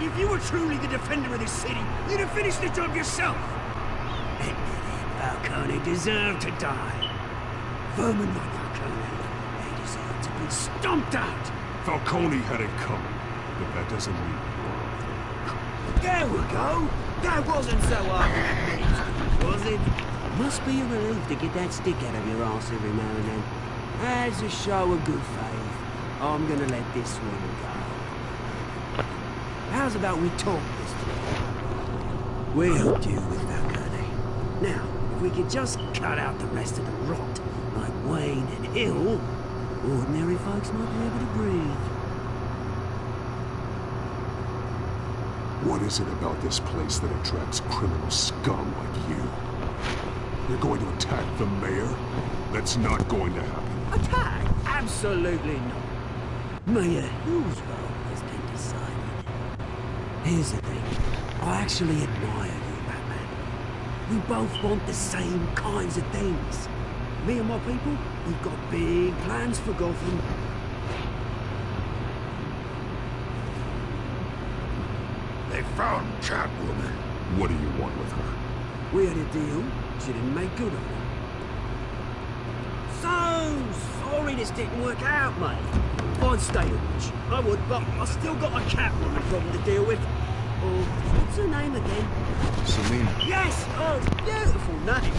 If you were truly the defender of this city, you'd have finished the job yourself. Falcone deserved to die. Vermin like Falcone, they deserve to be stomped out. Falcone had it coming, but that doesn't mean you're wrong. There we go. That wasn't so hard, was it? Must be a relief to get that stick out of your arse every now and then. As a show of good faith, I'm gonna let this one go. How's about we talk this time? We helped you with Falcone. Now, if we could just cut out the rest of the rot, like Wayne and Hill, ordinary folks might be able to breathe. What is it about this place that attracts criminal scum like you? You're going to attack the mayor? That's not going to happen. Attack? Absolutely not. Mayor Hill's role has been decided. Here's the thing. I actually admire you, Batman. We both want the same kinds of things. Me and my people, we've got big plans for Gotham. They found Catwoman. What do you want with her? We had a deal. She didn't make good on it. So sorry this didn't work out, mate. I'd stay a witch. I would, but I still got a Catwoman problem to deal with. Or, what's her name again? Selina. Yes! Oh, beautiful name.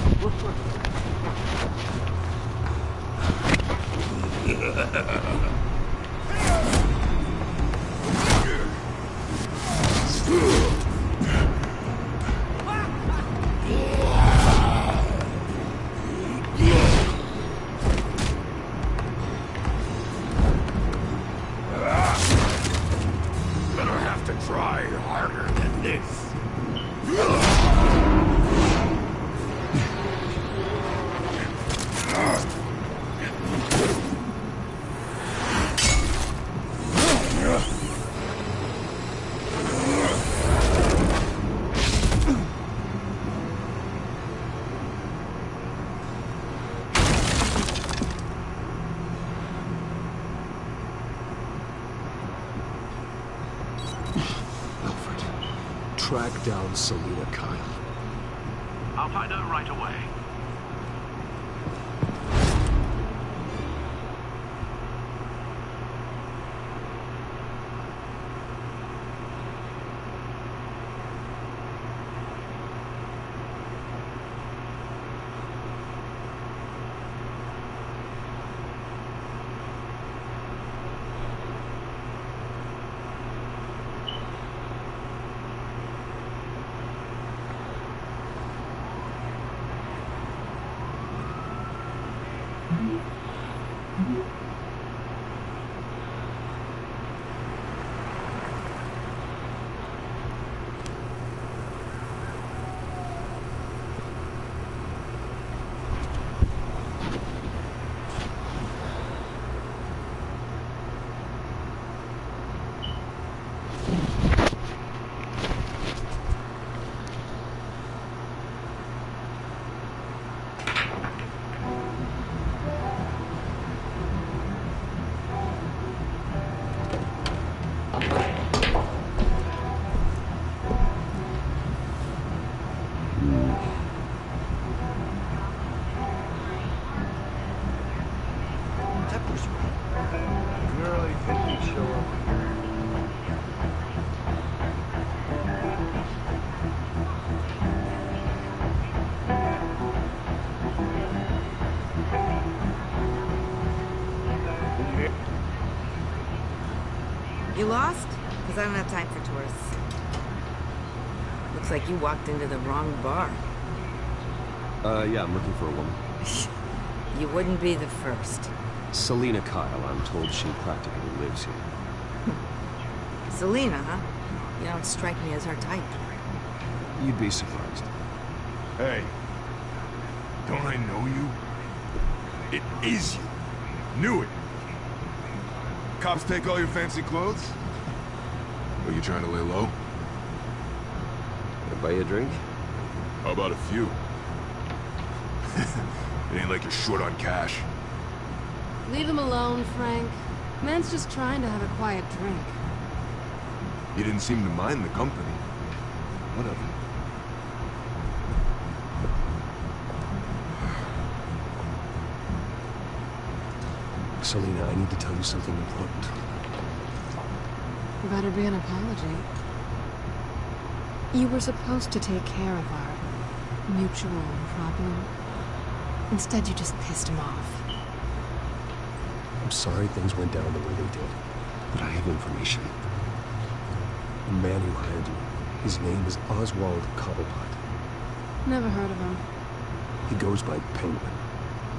track down Selina Kyle. I'll find her right away. You lost? Because I don't have time for tourists. Looks like you walked into the wrong bar. Yeah, I'm looking for a woman. You wouldn't be the first. Selina Kyle, I'm told she practically lives here. Selina, huh? You don't strike me as her type. You'd be surprised. Hey, don't I know you? It is you. Knew it. Cops take all your fancy clothes? Are you trying to lay low? Can I buy you a drink? How about a few? It ain't like you're short on cash. Leave him alone, Frank. Man's just trying to have a quiet drink. You didn't seem to mind the company. Whatever. Selina, I need to tell you something important. Better be an apology. You were supposed to take care of our mutual problem. Instead, you just pissed him off. I'm sorry things went down the way they did, but I have information. The man who hired you, his name is Oswald Cobblepot. Never heard of him. He goes by Penguin.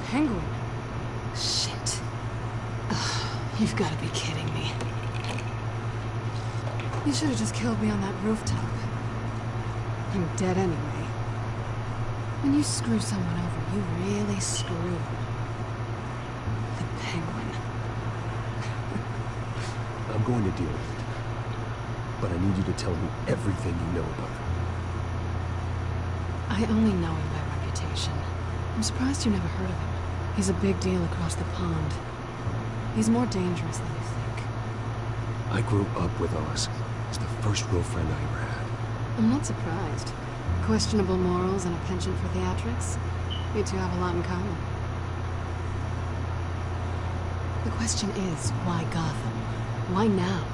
Penguin? Shit. Ugh, you've got to be kidding me. You should have just killed me on that rooftop. I'm dead anyway. When you screw someone over, you really screw. The Penguin. I'm going to deal with it. But I need you to tell me everything you know about him. I only know him by reputation. I'm surprised you never heard of him. He's a big deal across the pond. He's more dangerous than you think. I grew up with Oz. He's the first real friend I ever had. I'm not surprised. Questionable morals and a penchant for theatrics. You two have a lot in common. The question is, why Gotham? Why now?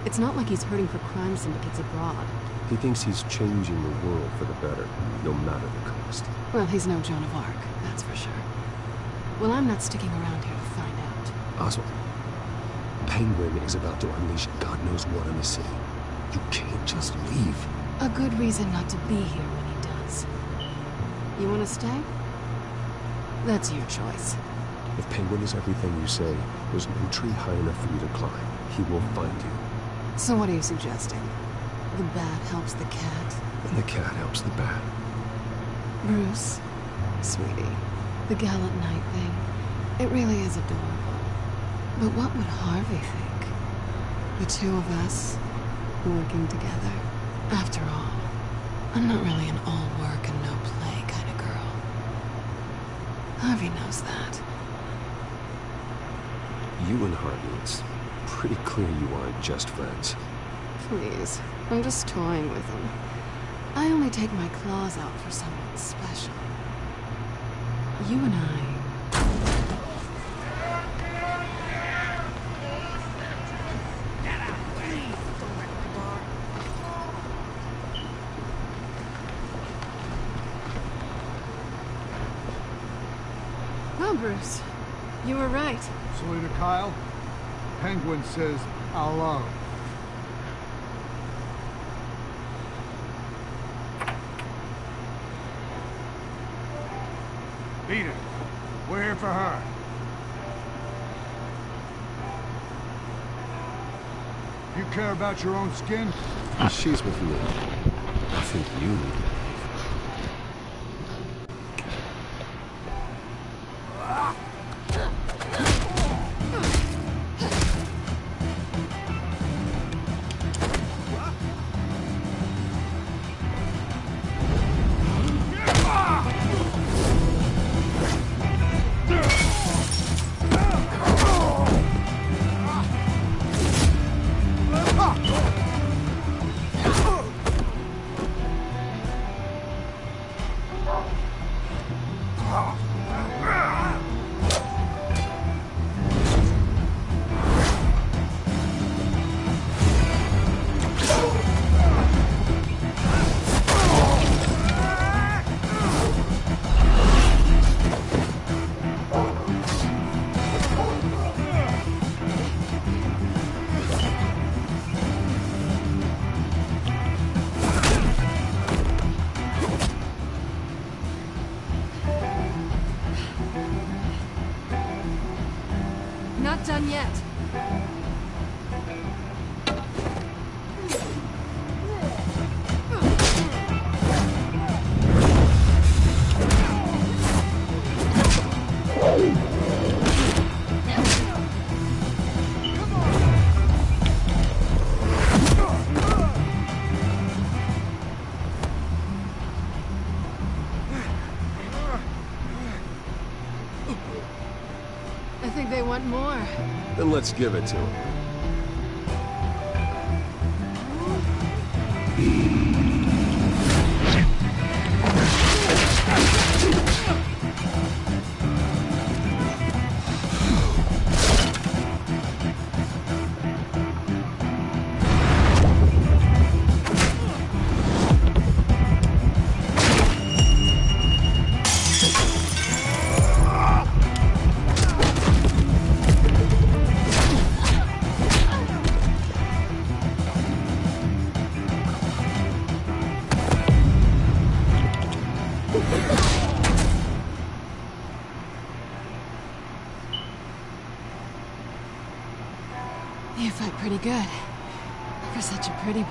It's not like he's hurting for crime syndicates abroad. He thinks he's changing the world for the better, no matter the cost. Well, he's no Joan of Arc, that's for sure. Well, I'm not sticking around here to find out. Oswald, Penguin is about to unleash God knows what on the city. You can't just leave. A good reason not to be here when he does. You want to stay? That's your choice. If Penguin is everything you say, there's no tree high enough for you to climb. He will find you. So what are you suggesting? The bat helps the cat? And the cat helps the bat. Bruce, sweetie, the gallant knight thing, it really is adorable. But what would Harvey think? The two of us, working together. After all, I'm not really an all work and no play kind of girl. Harvey knows that. You and Harvey, it's pretty clear you aren't just friends. Please. I'm just toying with him. I only take my claws out for someone special. You and I. Well, Bruce, you were right. Salute to Kyle. Penguin says hello. Beat it. We're here for her. You care about your own skin? She's with me. I think you need to. Not done yet. I think they want more. Then let's give it to him. You fight pretty good. For such a pretty boy.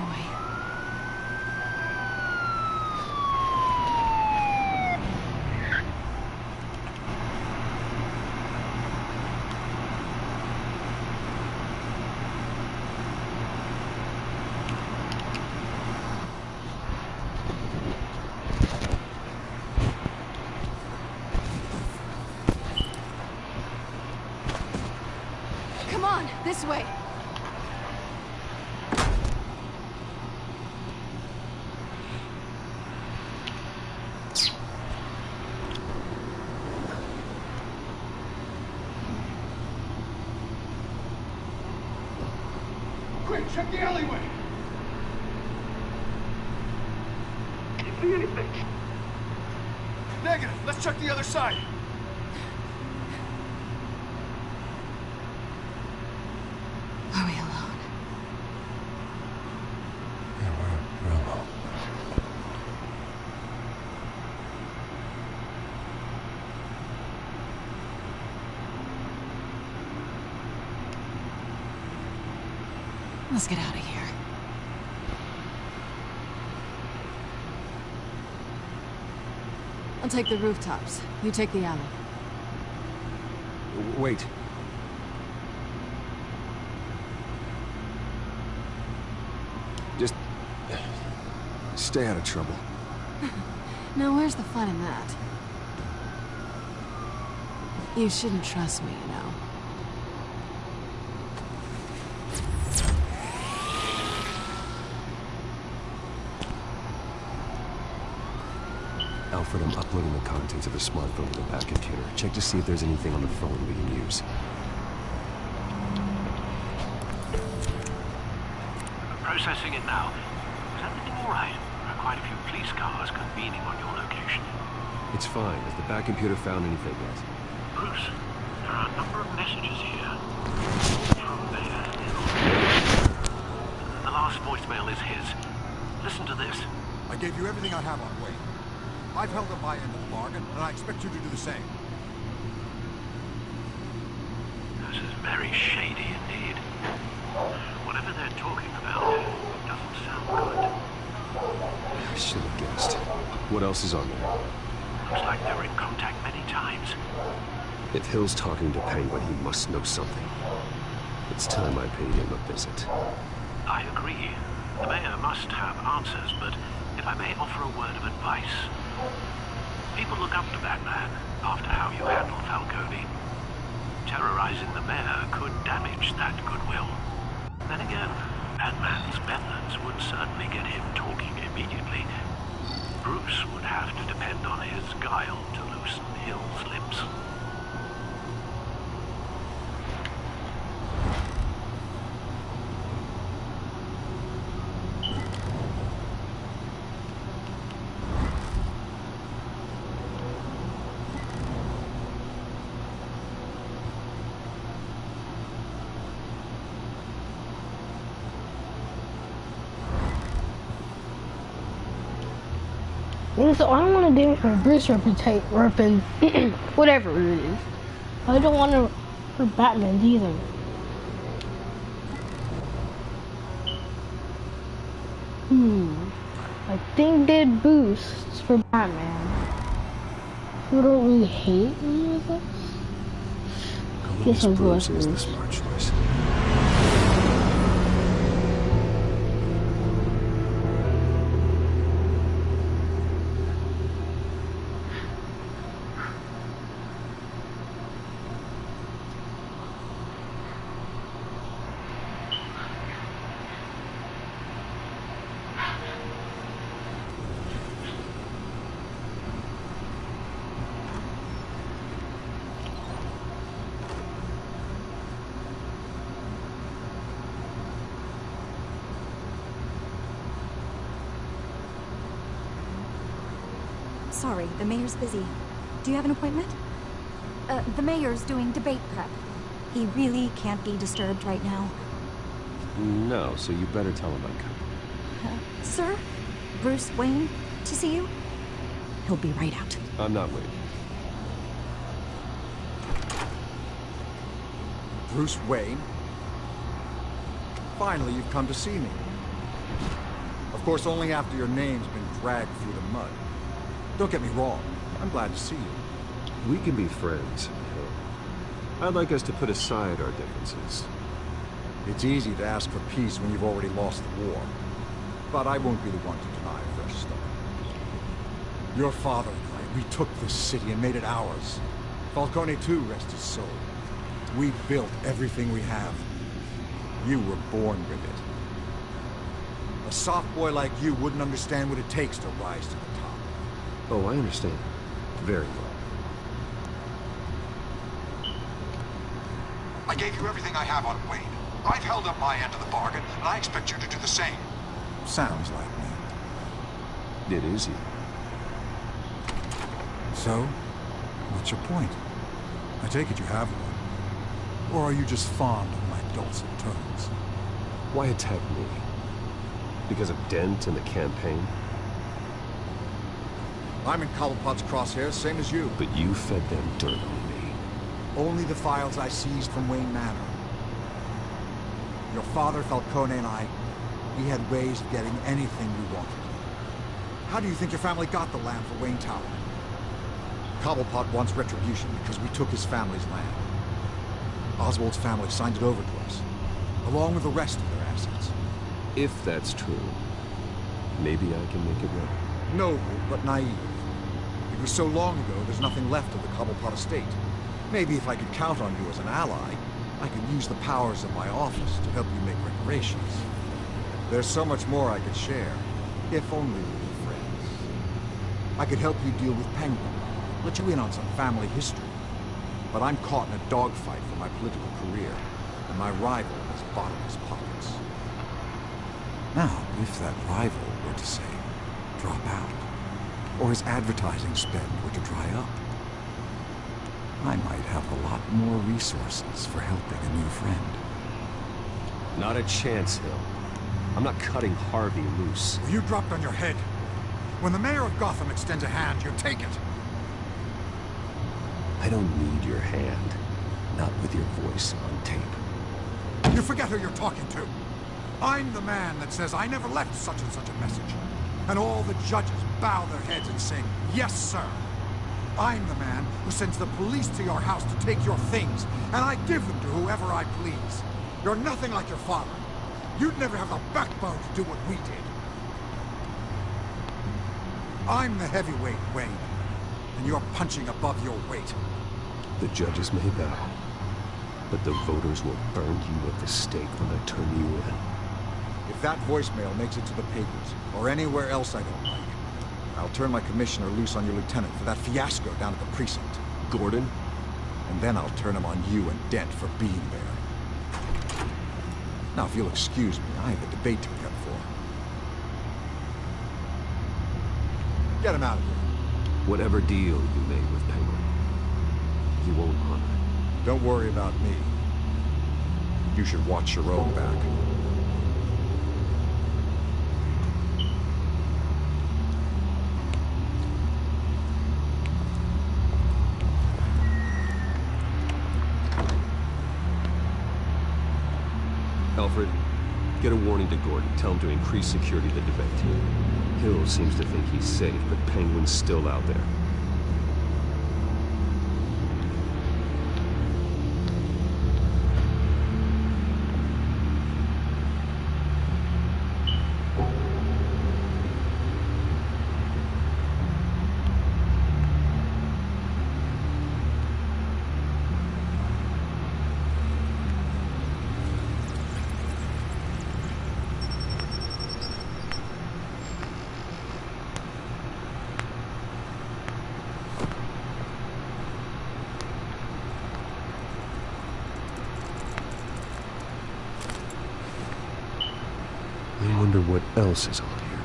Come on, this way. Quick, check the alleyway! You see anything? Negative. Let's check the other side. Are we alone? Yeah, we're alone. Let's get out of here. I'll take the rooftops. You take the alley. Wait. Just stay out of trouble. Now, where's the fun in that? You shouldn't trust me, you know. Alfred, I'm uploading the contents of the smartphone to the back computer. Check to see if there's anything on the phone we can use. Processing it now. Is everything all right? There are quite a few police cars convening on your location. It's fine. Has the back computer found anything yet? Bruce, there are a number of messages here. From Mayor Hill. The last voicemail is his. Listen to this. I gave you everything I have on Wayne. I've held up my end of the bargain, and I expect you to do the same. This is very shady indeed. Whatever they're talking about doesn't sound good. I should have guessed. What else is on there? Looks like they were in contact many times. If Hill's talking to Penguin, he must know something. It's time I paid him a visit. I agree. The mayor must have answers, but if I may offer a word of advice. People look up to Batman after how you handled Falcone. Terrorizing the mayor could damage that goodwill. Then again, Batman's methods would certainly get him talking immediately. Bruce would have to depend on his guile to loosen Hill's lips. So I don't want to damage my Bruce reputation, whatever it is. I don't want to hurt Batman's either. I think did boosts for Batman. Who don't really hate me, I guess. Guess I'll go with Bruce. Is the smart choice. Sorry, the mayor's busy. Do you have an appointment? The mayor's doing debate prep. He really can't be disturbed right now. No, so you better tell him I come. Sir? Bruce Wayne to see you? He'll be right out. I'm not waiting. Bruce Wayne? Finally, you've come to see me. Of course, only after your name's been dragged through the mud. Don't get me wrong. I'm glad to see you. We can be friends, Hill. I'd like us to put aside our differences. It's easy to ask for peace when you've already lost the war. But I won't be the one to deny a fresh start. Your father and I, we took this city and made it ours. Falcone too, rest his soul. We built everything we have. You were born with it. A soft boy like you wouldn't understand what it takes to rise to the top. Oh, I understand. Very well. I gave you everything I have on Wayne. I've held up my end of the bargain, and I expect you to do the same. Sounds like me. It is you. So, what's your point? I take it you have one. Or are you just fond of my dulcet tones? Why attack me? Because of Dent and the campaign? I'm in Cobblepot's crosshairs, same as you. But you fed them dirt on me. Only the files I seized from Wayne Manor. Your father, Falcone, and I, we had ways of getting anything we wanted. How do you think your family got the land for Wayne Tower? Cobblepot wants retribution because we took his family's land. Oswald's family signed it over to us, along with the rest of their assets. If that's true, maybe I can make it right. Noble, but naive. It was so long ago, there's nothing left of the Cobblepot estate. Maybe if I could count on you as an ally, I could use the powers of my office to help you make reparations. There's so much more I could share, if only we were friends. I could help you deal with Penguin, let you in on some family history. But I'm caught in a dogfight for my political career, and my rival has bottomless pockets. Now, if that rival were to say, drop out, or his advertising spend were to dry up, I might have a lot more resources for helping a new friend. Not a chance, Hill. I'm not cutting Harvey loose. You dropped on your head. When the mayor of Gotham extends a hand, you take it. I don't need your hand. Not with your voice on tape. You forget who you're talking to. I'm the man that says I never left such and such a message. And all the judges bow their heads and say, yes, sir. I'm the man who sends the police to your house to take your things, and I give them to whoever I please. You're nothing like your father. You'd never have the backbone to do what we did. I'm the heavyweight, Wayne, and you're punching above your weight. The judges may bow, but the voters will burn you at the stake when they turn you in. If that voicemail makes it to the papers, or anywhere else I don't like, I'll turn my commissioner loose on your lieutenant for that fiasco down at the precinct. Gordon? And then I'll turn him on you and Dent for being there. Now, if you'll excuse me, I have a debate to prep for. Get him out of here. Whatever deal you made with Penguin, he won't honor it. Don't worry about me. You should watch your own back. Alfred, get a warning to Gordon. Tell him to increase security at the debate. Hill seems to think he's safe, but Penguin's still out there. I wonder what else is on here.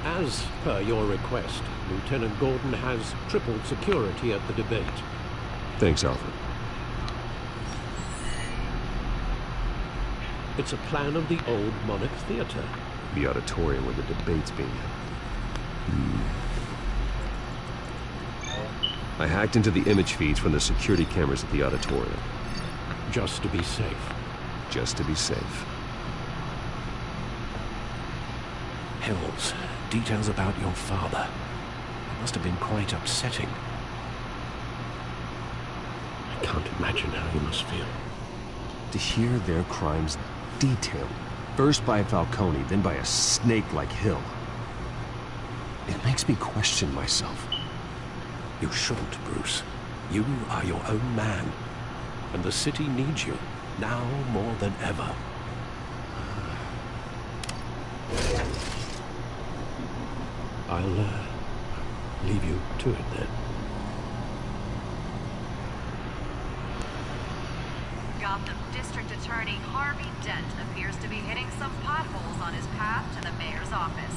As per your request, Lieutenant Gordon has tripled security at the debate. Thanks, Alfred. It's a plan of the old Monarch Theater. The auditorium where the debate's being held. I hacked into the image feeds from the security cameras at the auditorium. Just to be safe. Just to be safe. Hills, details about your father. It must have been quite upsetting. I can't imagine how you must feel. To hear their crimes detailed, first by Falcone, then by a snake like Hill. It makes me question myself. You shouldn't, Bruce. You are your own man. And the city needs you, now more than ever. I'll, leave you to it then. Gotham District Attorney Harvey Dent appears to be hitting some potholes on his path to the mayor's office.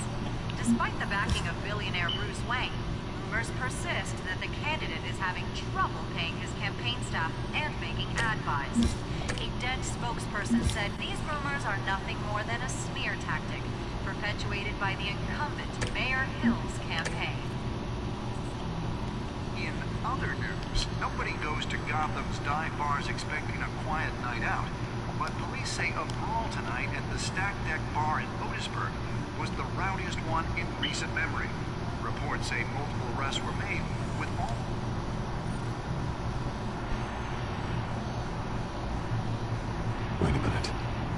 Despite the backing of billionaire Bruce Wayne, rumors persist that the candidate is having trouble paying his campaign staff and making ad buys. A Dent spokesperson said these rumors are nothing more than a smear tactic, perpetuated by the incumbent Mayor Hill's campaign. In other news, nobody goes to Gotham's dive bars expecting a quiet night out, but police say a brawl tonight at the Stack Deck Bar in Otisburg was the rowdiest one in recent memory. Reports say multiple arrests were made, with all... Wait a minute.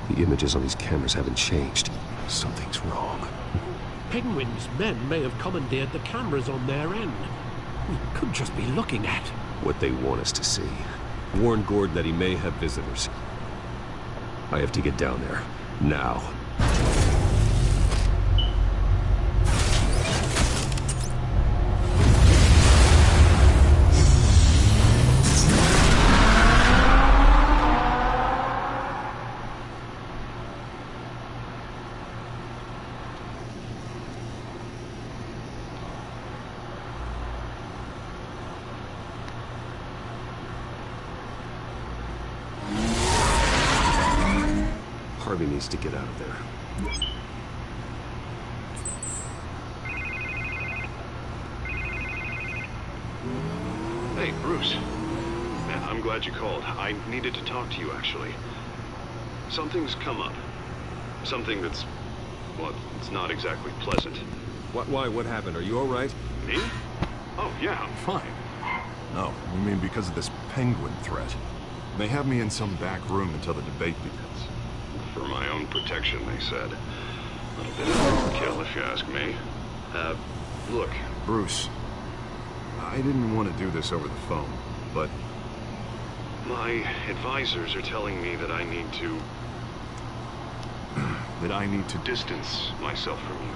The images on these cameras haven't changed. Something's wrong. Penguin's men may have commandeered the cameras on their end. We could just be looking at what they want us to see. Warn Gordon that he may have visitors. I have to get down there. Now. Harvey needs to get out of there. Hey, Bruce. Man, I'm glad you called. I needed to talk to you, actually. Something's come up. Something that's... well, it's not exactly pleasant. Why? What happened? Are you all right? Me? Oh, yeah, I'm fine. No, I mean because of this penguin threat. They have me in some back room until the debate begins. For my own protection, they said. A little bit of overkill, if you ask me. Look. Bruce, I didn't want to do this over the phone, but... my advisors are telling me that I need to... that I need to distance myself from you.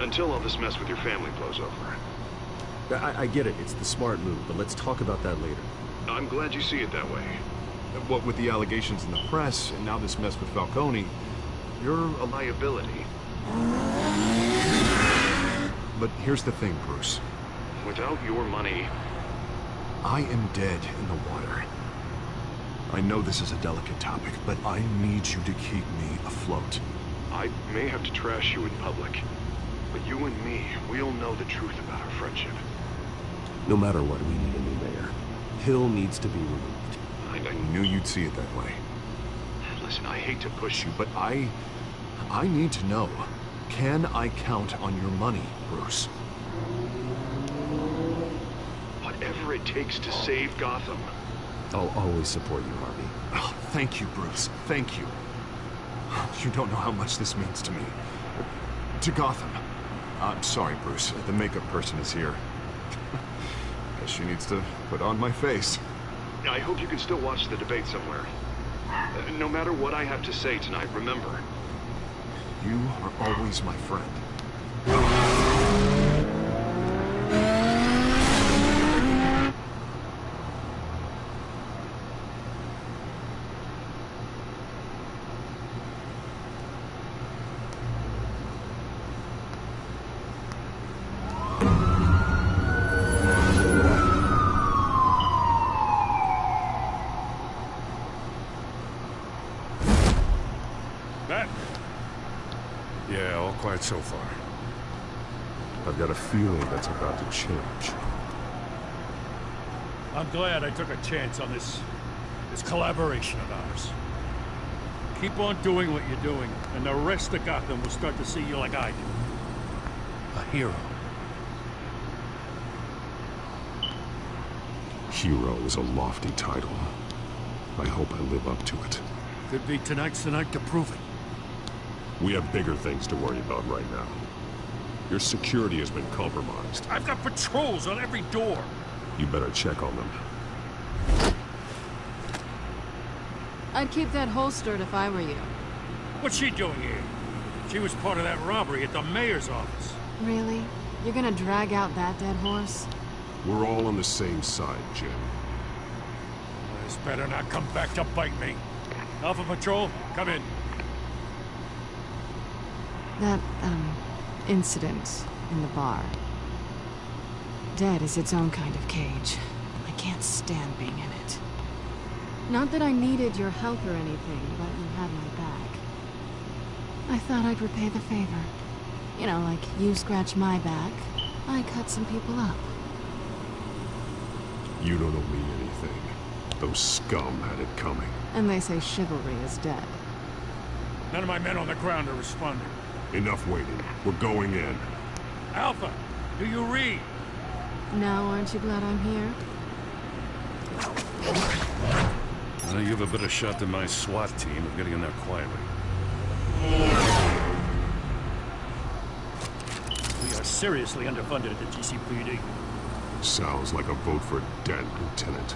Until all this mess with your family blows over. I get it. It's the smart move, but let's talk about that later. I'm glad you see it that way. What with the allegations in the press, and now this mess with Falcone, you're a liability. But here's the thing, Bruce. Without your money... I am dead in the water. I know this is a delicate topic, but I need you to keep me afloat. I may have to trash you in public, but you and me, we'll know the truth about our friendship. No matter what, we need a new mayor. Hill needs to be removed. I knew you'd see it that way. Listen, I hate to push you, but I need to know. Can I count on your money, Bruce? Whatever it takes to save Gotham. I'll always support you, Harvey. Oh, thank you, Bruce. Thank you. You don't know how much this means to me. To Gotham. I'm sorry, Bruce. The makeup person is here. Guess she needs to put on my face. I hope you can still watch the debate somewhere. No matter what I have to say tonight, remember. You are always my friend. Yeah, all quiet so far. I've got a feeling that's about to change. I'm glad I took a chance on this collaboration of ours. Keep on doing what you're doing, and the rest of Gotham will start to see you like I do. A hero. Hero is a lofty title. I hope I live up to it. Could be tonight's the night to prove it. We have bigger things to worry about right now. Your security has been compromised. I've got patrols on every door. You better check on them. I'd keep that holstered if I were you. What's she doing here? She was part of that robbery at the mayor's office. Really? You're gonna drag out that dead horse? We're all on the same side, Jim. This better not come back to bite me. Alpha Patrol, come in. That, incident in the bar. Dead is its own kind of cage. I can't stand being in it. Not that I needed your help or anything, but you had my back. I thought I'd repay the favor. You know, like you scratch my back, I cut some people up. You don't owe me anything. Those scum had it coming. And they say chivalry is dead. None of my men on the ground are responding. Enough waiting. We're going in. Alpha, do you read? Now, aren't you glad I'm here? You have a better shot than my SWAT team of getting in there quietly. We are seriously underfunded at the GCPD. Sounds like a vote for Dent, Lieutenant.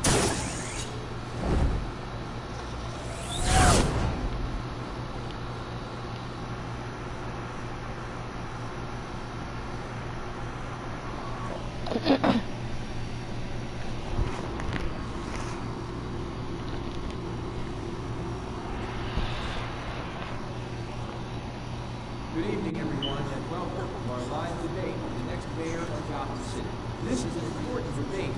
Listen, this is important for me.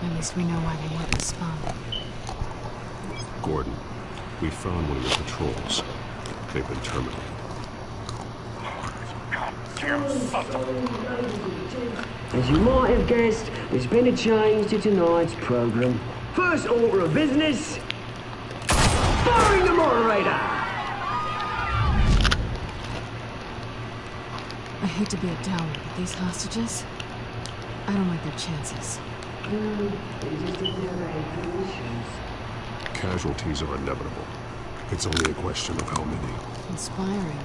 At least we know why they won't respond. Gordon, we found one of your patrols. They've been terminated. As you might have guessed, there's been a change to tonight's program. First order of business, firing the moderator! I hate to be a downer, but these hostages, I don't like their chances. Casualties are inevitable. It's only a question of how many. Inspiring.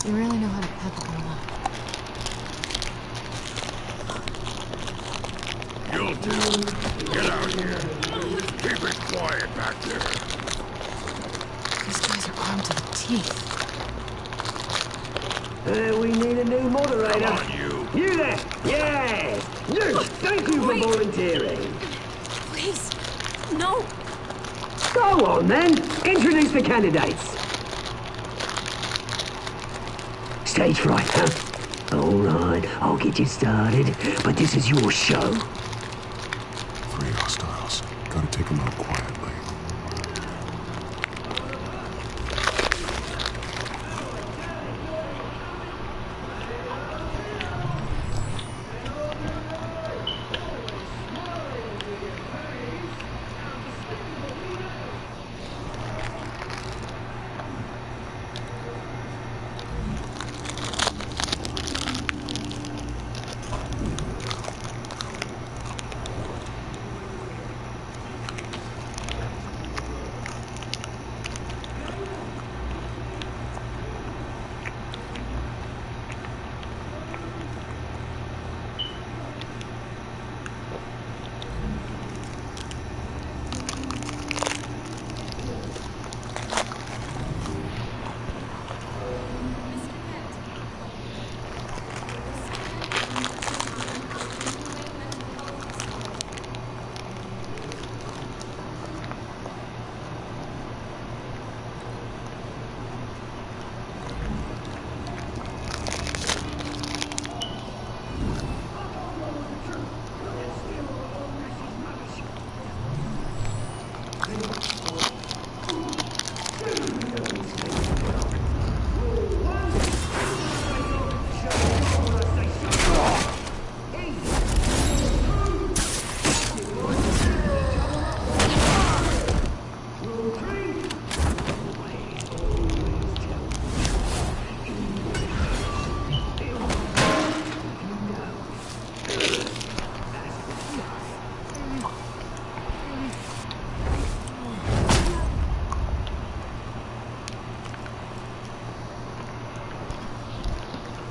You really know how to pep them up. You'll do. Get out here. Keep it quiet back there. These guys are armed to the teeth. We need a new moderator. Come on, you. You there! Yes! Nurse, thank you for volunteering. Please, no. Go on, then. Introduce the candidates. Stage fright, huh? All right, I'll get you started, but this is your show. 3 hostiles. Gotta take them out quietly.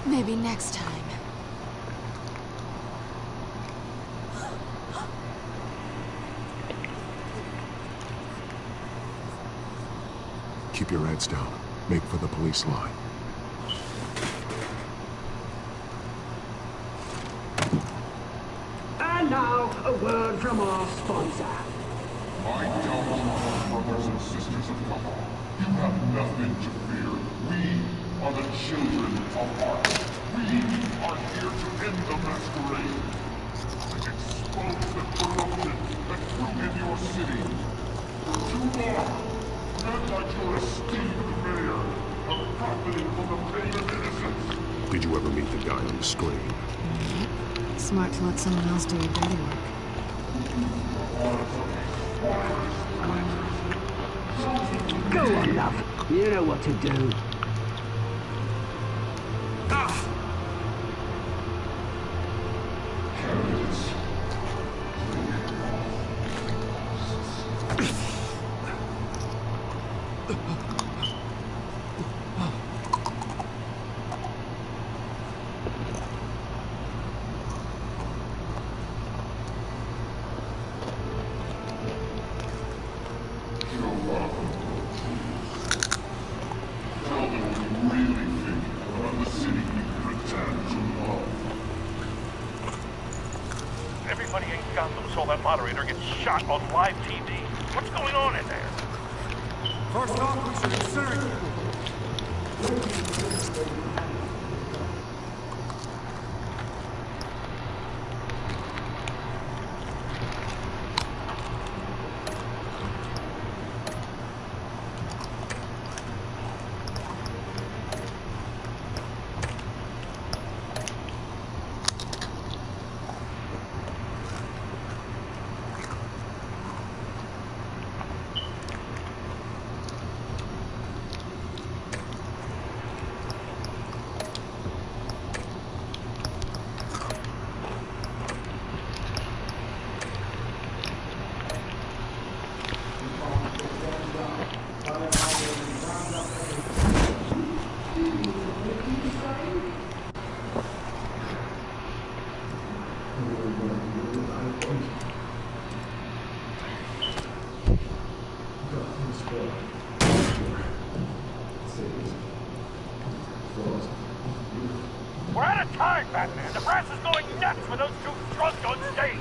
Maybe next time. Keep your heads down. Make for the police line. And now, a word from our sponsor. My gallant brothers and sisters of Gotham, you have nothing to fear. We are the children of art. We are here to end the masquerade and expose the corruption that grew in your city. For too long, men like your esteemed mayor have profited from the pain of innocence. Did you ever meet the guy on the screen? Smart to let someone else do your dirty work. Go on, love. You know what to do. Gotham saw that moderator get shot on live TV. What's going on in there? First off, we should incinerate. We're out of time, Batman. The press is going nuts with those two drunks on stage.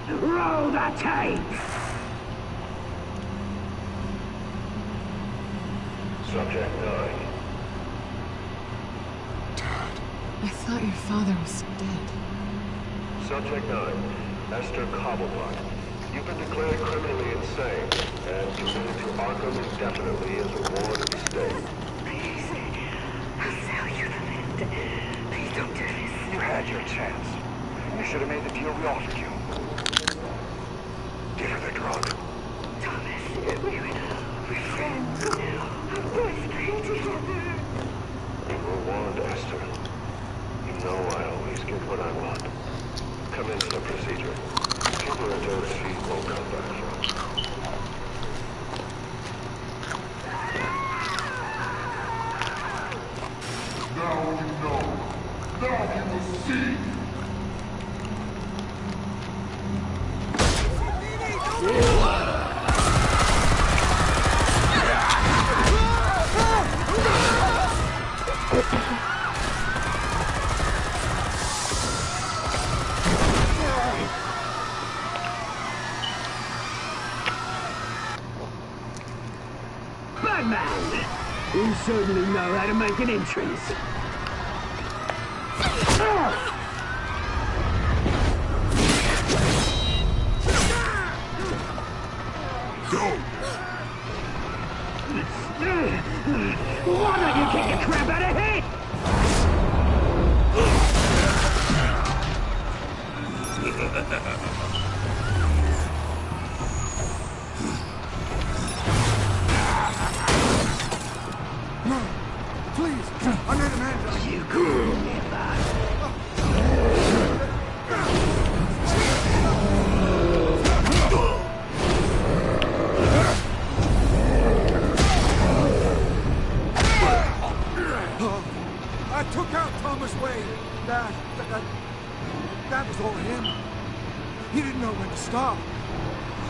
Roll the tape! Subject 9. I thought your father was dead. Subject 9. Esther Cobblepot. You've been declared criminally insane and committed to Arkham indefinitely as a ward of the state. Please, I'll sell you the land. Please don't do this. You had your chance. You should have made the deal we offered you. Give her the drug. Thomas, we're friends. Our boys played together. You were warned, Esther. You know I always get what I want. Commence the procedure. Give her a dose she won't come back from. Now you know. Now you will see. Batman! You certainly know how to make an entrance. Go! Why don't you kick the crap out of him? No! Please! I made a man! You cool me, I took out Thomas Wayne. That was all him. He didn't know when to stop.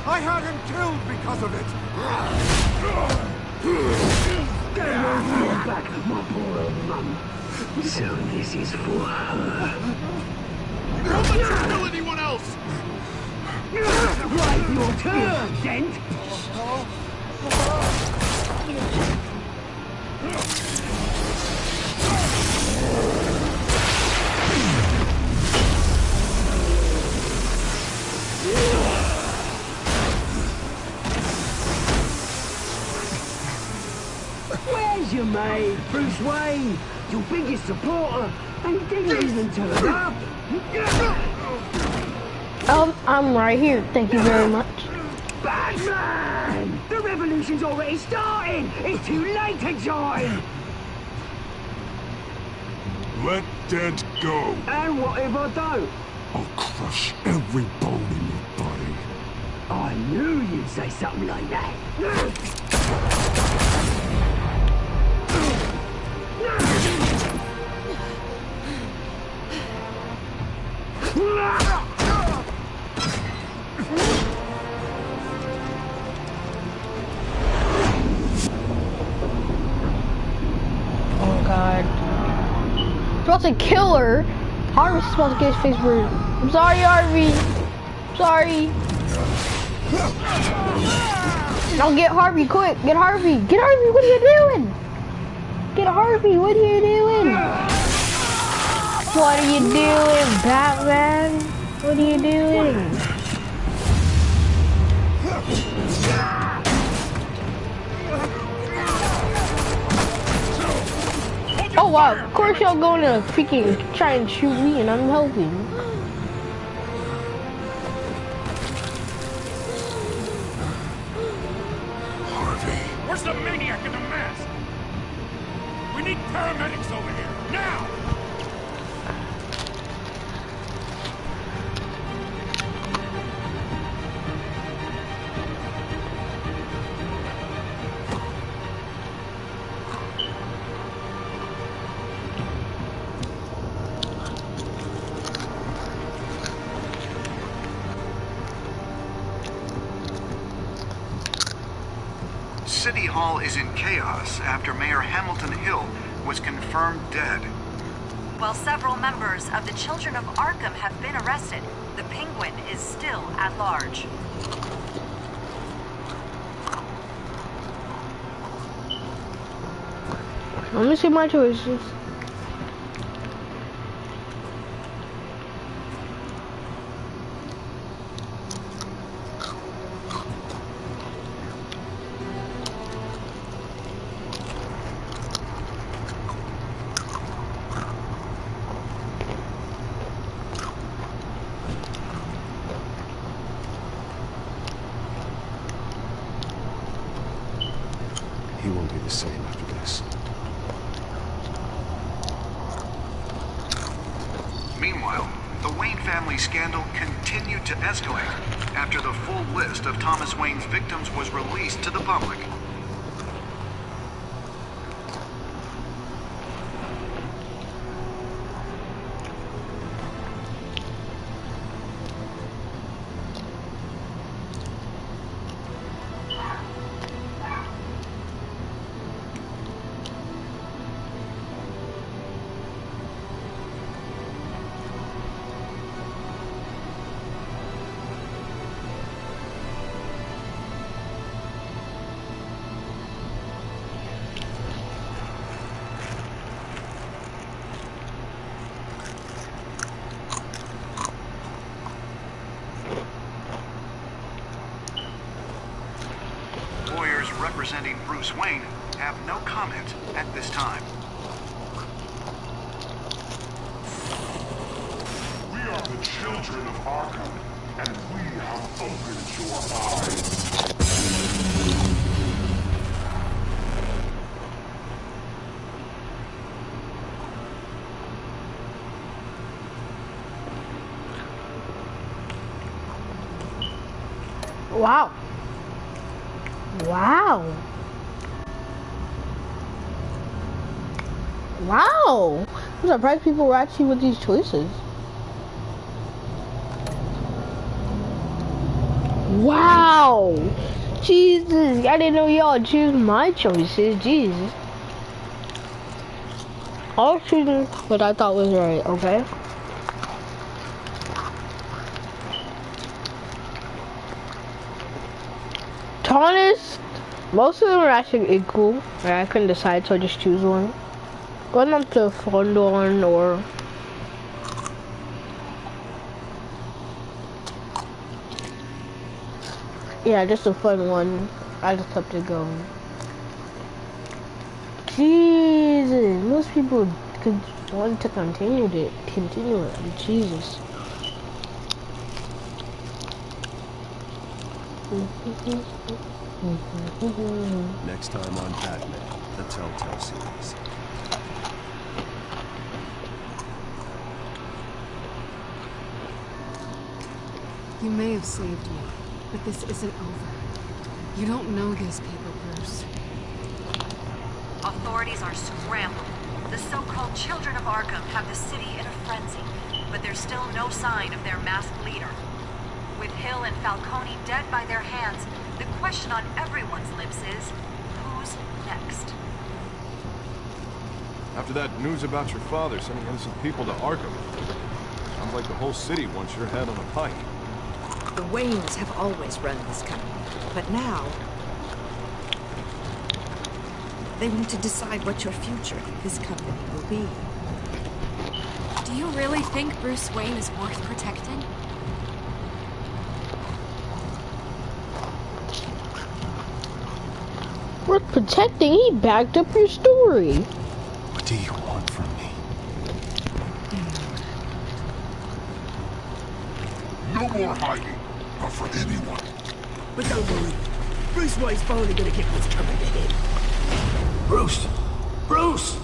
I had him killed because of it. Get her back, my poor old mum. So this is for her. Don't let her kill anyone else! Right, your turn, Dent! Where's your mate, Bruce Wayne? Your biggest supporter, and he didn't even turn up. I'm right here. Thank you very much. Batman! The revolution's already starting! It's too late to join! Let Dent go. And what if I don't? I'll crush every bone in your body. I knew you'd say something like that. Oh god. Supposed to kill her. Harvey's supposed to get his face burned. I'm sorry, Harvey. Sorry. Now get Harvey, quick. Get Harvey. Get Harvey, what are you doing? Get Harvey, what are you doing? What are you doing, Batman? What are you doing? Oh wow, of course y'all going to freaking try and shoot me and I'm helping. Harvey. Where's the maniac in the mask? We need paramedics over here, now! City Hall is in chaos after Mayor Hamilton Hill was confirmed dead. While several members of the Children of Arkham have been arrested, the Penguin is still at large. Let me see my choices. He won't be the same after this. Meanwhile, the Wayne family scandal continued to escalate after the full list of Thomas Wayne's victims was released to the public. Lawyers representing Bruce Wayne have no comment at this time. We are the children of Arkham, and we have opened your eyes. Wow. Wow. Wow. I'm surprised people were actually with these choices. Wow. Jesus. I didn't know y'all choose my choices. Jesus. I was choosing what I thought was right, okay? To be honest, most of them are actually equal. I couldn't decide, so I just choose one. Going up to Fondorn or yeah, just a fun one. I just have to go. Jesus, most people could want to continue it. Jesus. Next time on Batman, the Telltale series. You may have saved me, but this isn't over. You don't know these people, Bruce. authorities are scrambling. The so-called Children of Arkham have the city in a frenzy, but there's still no sign of their masked leader. With Hill and Falcone dead by their hands, the question on everyone's lips is, who's next? After that news about your father sending innocent people to Arkham, sounds like the whole city wants your head on a pike. The Waynes have always run this company, but now they want to decide what your future of this company will be. Do you really think Bruce Wayne is worth protecting? Worth protecting? He backed up your story. What do you want from me? No more hiding. Not for anyone. But don't worry. Bruce Wayne's finally gonna get what's coming to him. Bruce! Bruce!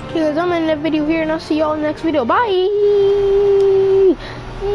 Okay guys, I'm ending the video here and I'll see y'all in the next video. Bye!